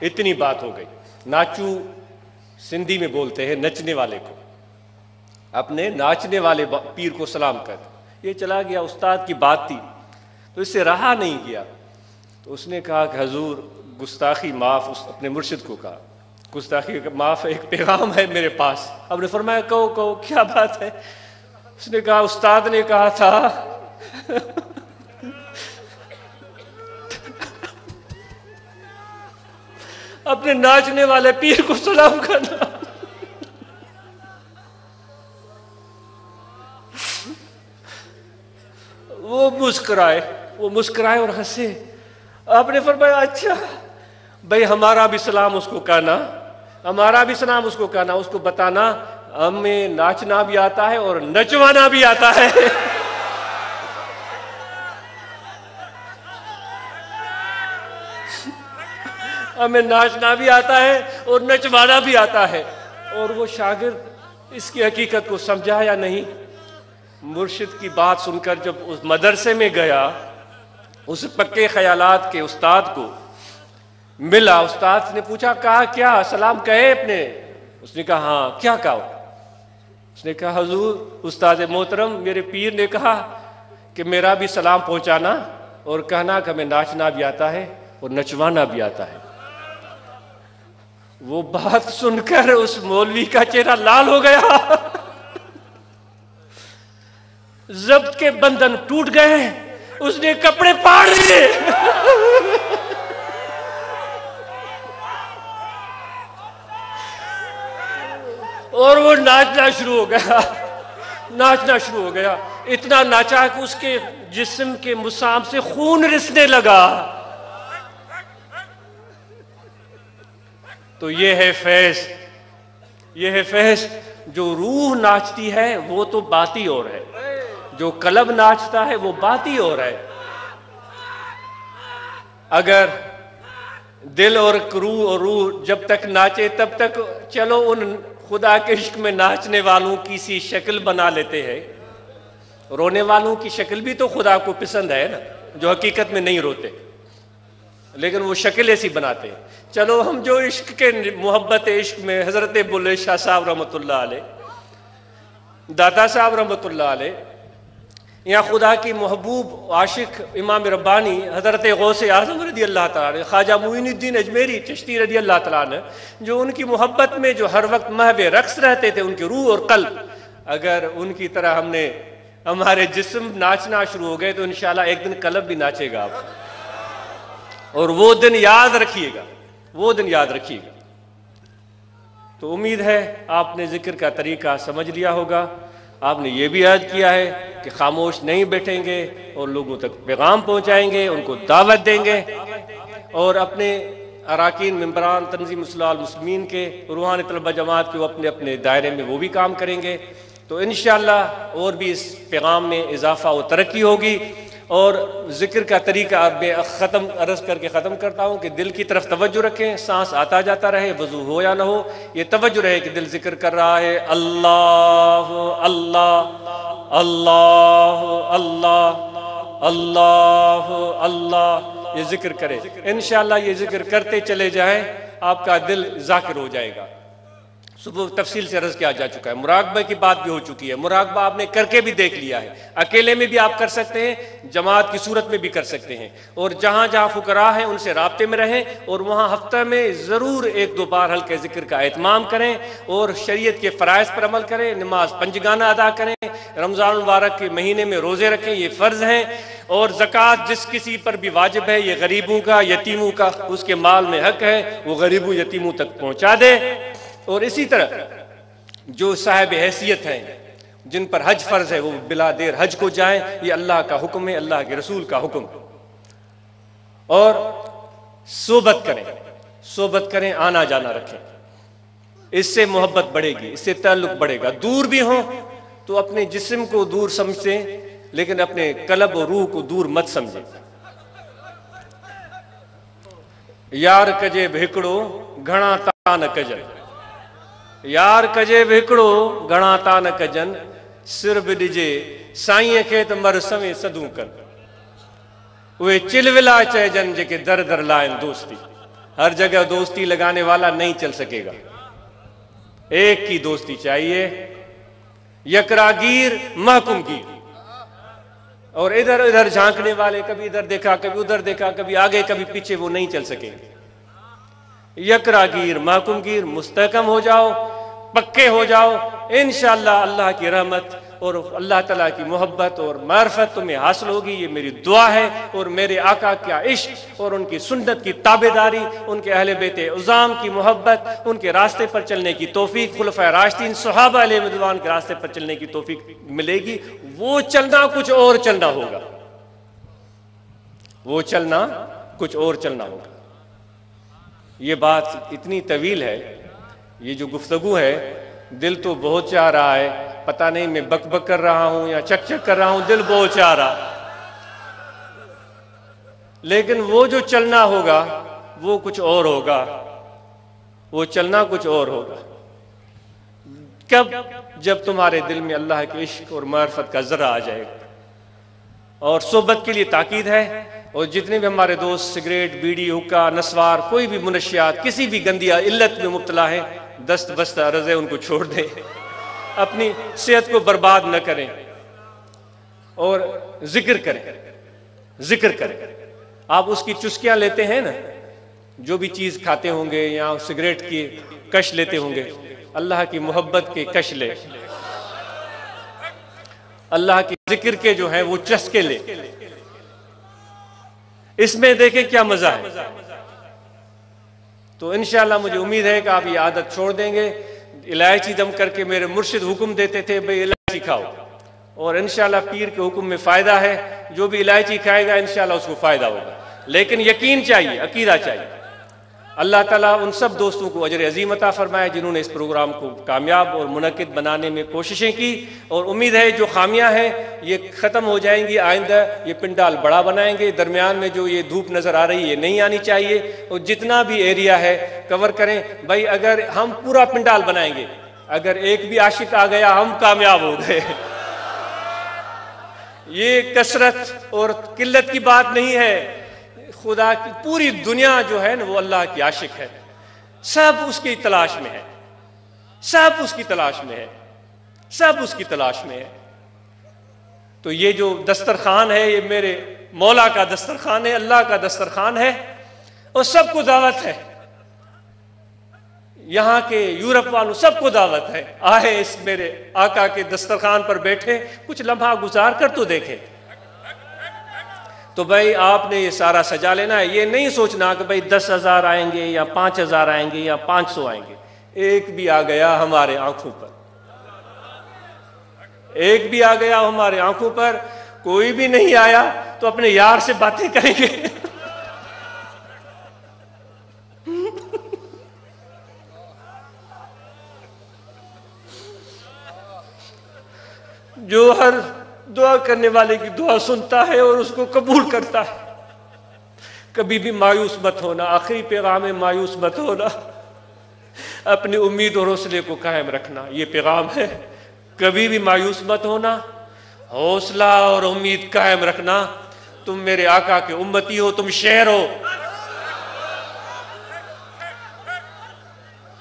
इतनी बात हो गई। नाचू सिंधी में बोलते हैं नचने वाले को, अपने नाचने वाले पीर को सलाम कर। ये चला गया। उस्ताद की बात थी तो इससे रहा नहीं गया। तो उसने कहा कि हजूर गुस्ताखी माफ़। अपने मुर्शिद को कहा गुस्ताखी माफ़, एक पैगाम है मेरे पास। आपने फरमाया कहो कहो, क्या बात है? उसने कहा उस्ताद ने कहा था अपने नाचने वाले पीर को सलाम करना। वो मुस्कुराए और हंसे। आपने फरमाया अच्छा भाई, हमारा भी सलाम उसको कहना, हमारा भी सलाम उसको कहना। उसको बताना हमें नाचना भी आता है और नचवाना भी आता है। हमें नाचना भी आता है और नचवाना भी आता है। और वो शागिर्द इसकी हकीकत को समझा या नहीं। मुर्शिद की बात सुनकर जब उस मदरसे में गया, उस पक्के ख्यालात के उस्ताद को मिला। उस्ताद ने पूछा कहा क्या सलाम कहे अपने? उसने कहा हाँ। क्या कहा? उसने कहा हुजूर उस्ताद मोहतरम, मेरे पीर ने कहा कि मेरा भी सलाम पहुंचाना और कहना कि हमें नाचना भी आता है और नचवाना भी आता है। वो बात सुनकर उस मौलवी का चेहरा लाल हो गया। जब्त के बंधन टूट गए। उसने कपड़े फाड़ लिए। और वो नाचना शुरू हो गया। इतना नाचा कि उसके जिस्म के मुसाम से खून रिसने लगा। तो ये है फैज़। जो रूह नाचती है वो तो बाती और है, जो कलब नाचता है वो बाती और है। अगर दिल और रूह जब तक नाचे तब तक चलो उन खुदा के इश्क में नाचने वालों की सी शक्ल बना लेते हैं। रोने वालों की शक्ल भी तो खुदा को पसंद है ना, जो हकीकत में नहीं रोते, लेकिन वो शक्ल ऐसी बनाते हैं। चलो हम जो इश्क के मोहब्बत इश्क में हजरत बुल्ले शाह साहब रहमतुल्लाह अलैह, दाता साहब रहमतुल्लाह अलैह, या खुदा की महबूब आशिक इमाम रब्बानी हजरत गौसे आज़म रदी अल्लाह तआला ने, ख्वाजा मुईनुद्दीन अजमेरी चिश्ती रदी अल्लाह तआला ने, जो उनकी मोहब्बत में जो हर वक्त महवे रक्स रहते थे, उनकी रूह और कल्ब, अगर उनकी तरह हमने हमारे जिस्म नाचना शुरू हो गए तो इंशाल्लाह एक दिन कल्ब भी नाचेगा आपको। और वो दिन याद रखिएगा। तो उम्मीद है आपने जिक्र का तरीका समझ लिया होगा। आपने ये भी याद किया है कि खामोश नहीं बैठेंगे और लोगों तक पैगाम पहुंचाएंगे, उनको दावत देंगे और अपने अराकीन मेंबरान तंजीम इस्लाह मुस्लिमीन के रूहानी तलबा जमात के वो अपने अपने दायरे में वो भी काम करेंगे। तो इंशाअल्लाह और भी इस पैगाम में इजाफा और तरक्की होगी। और जिक्र का तरीका मैं ख़त्म अर्ज़ करके ख़त्म करता हूँ कि दिल की तरफ तवज्जो रखें, सांस आता जाता रहे, वज़ू हो या ना हो, ये तवज्जो रहे कि दिल जिक्र कर रहा है अल्लाह अल्लाह अल्लाह अल्लाह अल्लाह अल्लाह, ये जिक्र करे। इंशाअल्लाह ये जिक्र करते चले जाएं, आपका दिल जाकिर हो जाएगा। सुबह तफसील से अर्ज किया जा चुका है, मुराकबे की बात भी हो चुकी है, मुराकबा आपने करके भी देख लिया है, अकेले में भी आप कर सकते हैं, जमात की सूरत में भी कर सकते हैं। और जहाँ जहाँ फुकरा हैं उनसे राब्ते में रहें और वहाँ हफ्ता में ज़रूर 1-2 बार हल्के जिक्र का एहतमाम करें और शरीयत के फ़राइज़ पर अमल करें, नमाज पंजगाना अदा करें, रमज़ान मुबारक के महीने में रोज़े रखें, ये फ़र्ज़ हैं। और ज़कात जिस किसी पर भी वाजिब है, ये गरीबों का यतीमों का उसके माल में हक है, वो गरीबों यतीमों तक पहुँचा दे। और इसी तरह जो साहिब हैसियत हैं, जिन पर हज फर्ज है, वो बिला देर हज को जाएं, ये अल्लाह का हुक्म है, अल्लाह के रसूल का हुक्म। और सोबत करें, आना जाना रखें, इससे मोहब्बत बढ़ेगी, इससे ताल्लुक बढ़ेगा। दूर भी हो तो अपने जिस्म को दूर समझें, लेकिन अपने कल्ब और रूह को दूर मत समझें। यार कजे हिकिड़ो घणा ता न कजन, यार कजे हिकिड़ो घणा ता न कजन, सिर बि ॾिजे साईंअ खे त मर सवें सदूं कनि। उहे चिलविला चइजन जेके दर दर लाइन दोस्ती, हर जगह दोस्ती लगाने वाला नहीं चल सकेगा, एक की दोस्ती चाहिए, यकरागीर महकुमगीर। और इधर उधर झांकने वाले, कभी इधर देखा कभी उधर देखा, कभी आगे कभी पीछे, वो नहीं चल सकेंगे। यकरागीर महकुमगीर, मुस्तहकम हो जाओ, पक्के हो जाओ, इंशाअल्लाह अल्लाह की रहमत और अल्लाह ताला की मोहब्बत और मार्फत तुम्हें हासिल होगी। ये मेरी दुआ है। और मेरे आका का इश्क और उनकी सुन्नत की ताबेदारी, उनके अहले बेते उज़ाम की मोहब्बत, उनके रास्ते पर चलने की तौफीक, खुलफाए राशिदीन सहाबा अलैहिम रिज़वान के रास्ते पर चलने की तौफीक मिलेगी। वो चलना कुछ और चलना होगा, वो चलना कुछ और चलना होगा। ये बात इतनी तवील है, ये जो गुफ्तगू है, दिल तो बहुत चाह रहा है, पता नहीं मैं बक बक कर रहा हूं या चक चक कर रहा हूं, दिल बहुत चाह रहा, लेकिन वो जो चलना होगा वो कुछ और होगा, वो चलना कुछ और होगा। कब? जब तुम्हारे दिल में अल्लाह के इश्क और मार्फत का जरा आ जाएगा। और सोबत के लिए ताकीद है, और जितने भी हमारे दोस्त सिगरेट, बीड़ी, हुक्का, नस्वार, कोई भी मुनशियात, किसी भी गंदी इल्लत में मुब्तला है, दस्त बस्त अर्ज़ है, उनको छोड़ दें, अपनी सेहत को बर्बाद न करें और जिक्र करें। आप उसकी चुस्कियां लेते हैं ना, जो भी चीज खाते होंगे या सिगरेट की कश लेते होंगे, अल्लाह की मोहब्बत के कश ले, अल्लाह के जिक्र के जो है वो चस्के ले, इसमें देखें क्या मजा है। तो इंशाअल्लाह मुझे उम्मीद है कि आप ये आदत छोड़ देंगे। इलायची दम करके मेरे मुर्शिद हुक्म देते थे, भाई इलायची खाओ, और इंशाअल्लाह पीर के हुक्म में फायदा है, जो भी इलायची खाएगा इंशाअल्लाह उसको फायदा होगा। लेकिन यकीन चाहिए, अकीदा चाहिए। अल्लाह ताला उन सब दोस्तों को अजर अजीम अता फरमाए जिन्होंने इस प्रोग्राम को कामयाब और मुनक्किद बनाने में कोशिशें की, और उम्मीद है जो खामियां हैं ये ख़त्म हो जाएंगी। आइंदा ये पिंडाल बड़ा बनाएंगे, दरमियान में जो ये धूप नज़र आ रही है ये नहीं आनी चाहिए, और जितना भी एरिया है कवर करें। भाई अगर हम पूरा पिंडाल बनाएंगे, अगर एक भी आशिक आ गया हम कामयाब हो गए। ये कसरत और किल्लत की बात नहीं है, खुदा की पूरी दुनिया जो है ना वो अल्लाह की आशिक है, सब उसकी तलाश में है, सब उसकी तलाश में है, सब उसकी तलाश में है। तो ये जो दस्तरखान है ये मेरे मौला का दस्तरखान है, अल्लाह का दस्तरखान है, और सबको दावत है, यहाँ के यूरोप वालों सबको दावत है, आए इस मेरे आका के दस्तरखान पर बैठे, कुछ लम्हा गुजार कर तो देखें। तो भाई आपने ये सारा सजा लेना है, ये नहीं सोचना कि भाई 10,000 आएंगे या 5,000 आएंगे या 500 आएंगे। एक भी आ गया हमारे आंखों पर, एक भी आ गया हमारे आंखों पर, कोई भी नहीं आया तो अपने यार से बातें करेंगे। जो हर दुआ करने वाले की दुआ सुनता है और उसको कबूल करता है। कभी भी मायूस मत होना, आखिरी पैगाम है, मायूस मत होना, अपनी उम्मीद और हौसले को कायम रखना, ये पैगाम है। कभी भी मायूस मत होना, हौसला और उम्मीद कायम रखना। तुम मेरे आका के उम्मती हो, तुम शेर हो,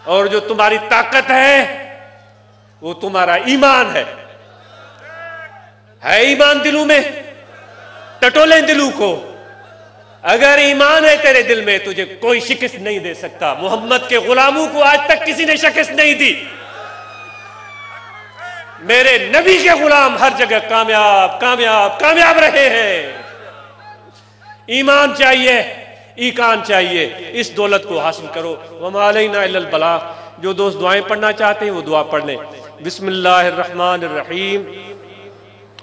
और जो तुम्हारी ताकत है वो तुम्हारा ईमान है ईमान दिलों में, टटोले दिलों को। अगर ईमान है तेरे दिल में, तुझे कोई शिकस्त नहीं दे सकता। मोहम्मद के गुलामों को आज तक किसी ने शिकस्त नहीं दी। मेरे नबी के गुलाम हर जगह कामयाब कामयाब कामयाब रहे हैं। ईमान चाहिए, ईकान चाहिए, इस दौलत को हासिल करो। वमा अलैना इल्लल बलाग। जो दोस्त दुआएं पढ़ना चाहते हैं वो दुआ पढ़ लें। बिस्मिल्लाहिर्रहमानिर्रहीम।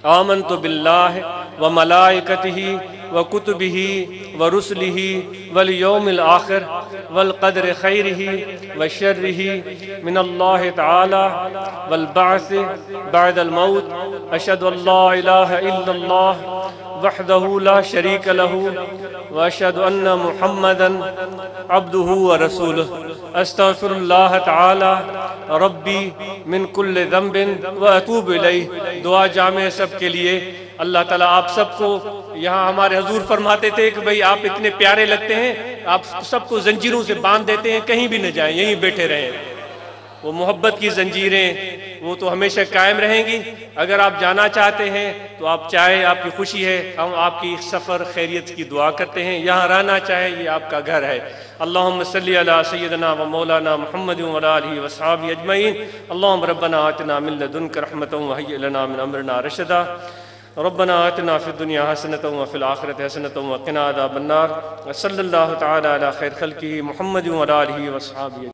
आमन्तु बिल्लाहि व मलाइकतिही व कुतुबिही व रुसलिही वल यौमिल आखिर वल क़द्रि खैरिही व शर्रिही मिनल्लाहि तआला वल बअस बअदल मौत। अशहदु अल्ला इलाहा इल्लल्लाह वहदहु ला शरीक लहू व अशहदु अन्ना मुहम्मदन अब्दुहु व रसूलुहु। अस्तगफिरुल्लाह तआला रब्बी मिन कुल्लि ज़ंबिन व अतूबु इलैहि। दुआ जामे सबके लिए। अल्लाह ताला आप सबको, यहाँ हमारे हुजूर फरमाते थे कि भाई आप इतने प्यारे लगते हैं, आप सबको जंजीरों से बांध देते हैं, कहीं भी न जाएं, यहीं बैठे रहें। वो मोहब्बत की जंजीरें वो तो हमेशा कायम रहेंगी। अगर आप जाना चाहते हैं तो आप चाहे, आपकी खुशी है, हम आपकी सफ़र खैरियत की दुआ करते हैं। यहाँ रहना चाहे, ये आपका घर है। अल्लाहुम्मा सल्ली अला सय्यदना व मौलाना मुहम्मद व अला आलिहि व अस्हाबिहि अजमईन। अल्लाहुम्मा रब्बना आतिना मिन लदुनका रहमतन व हय्यि लना मिन अमरिना रशदा। रब्बना आतिना फिद दुनिया हसनतन व फिल आखिरति हसनतन व क़िना अज़ाबन्नार। सल्लल्लाहु तआला अला खैर खल्क़िही मुहम्मद व अला आलिहि व अस्हाबिहि।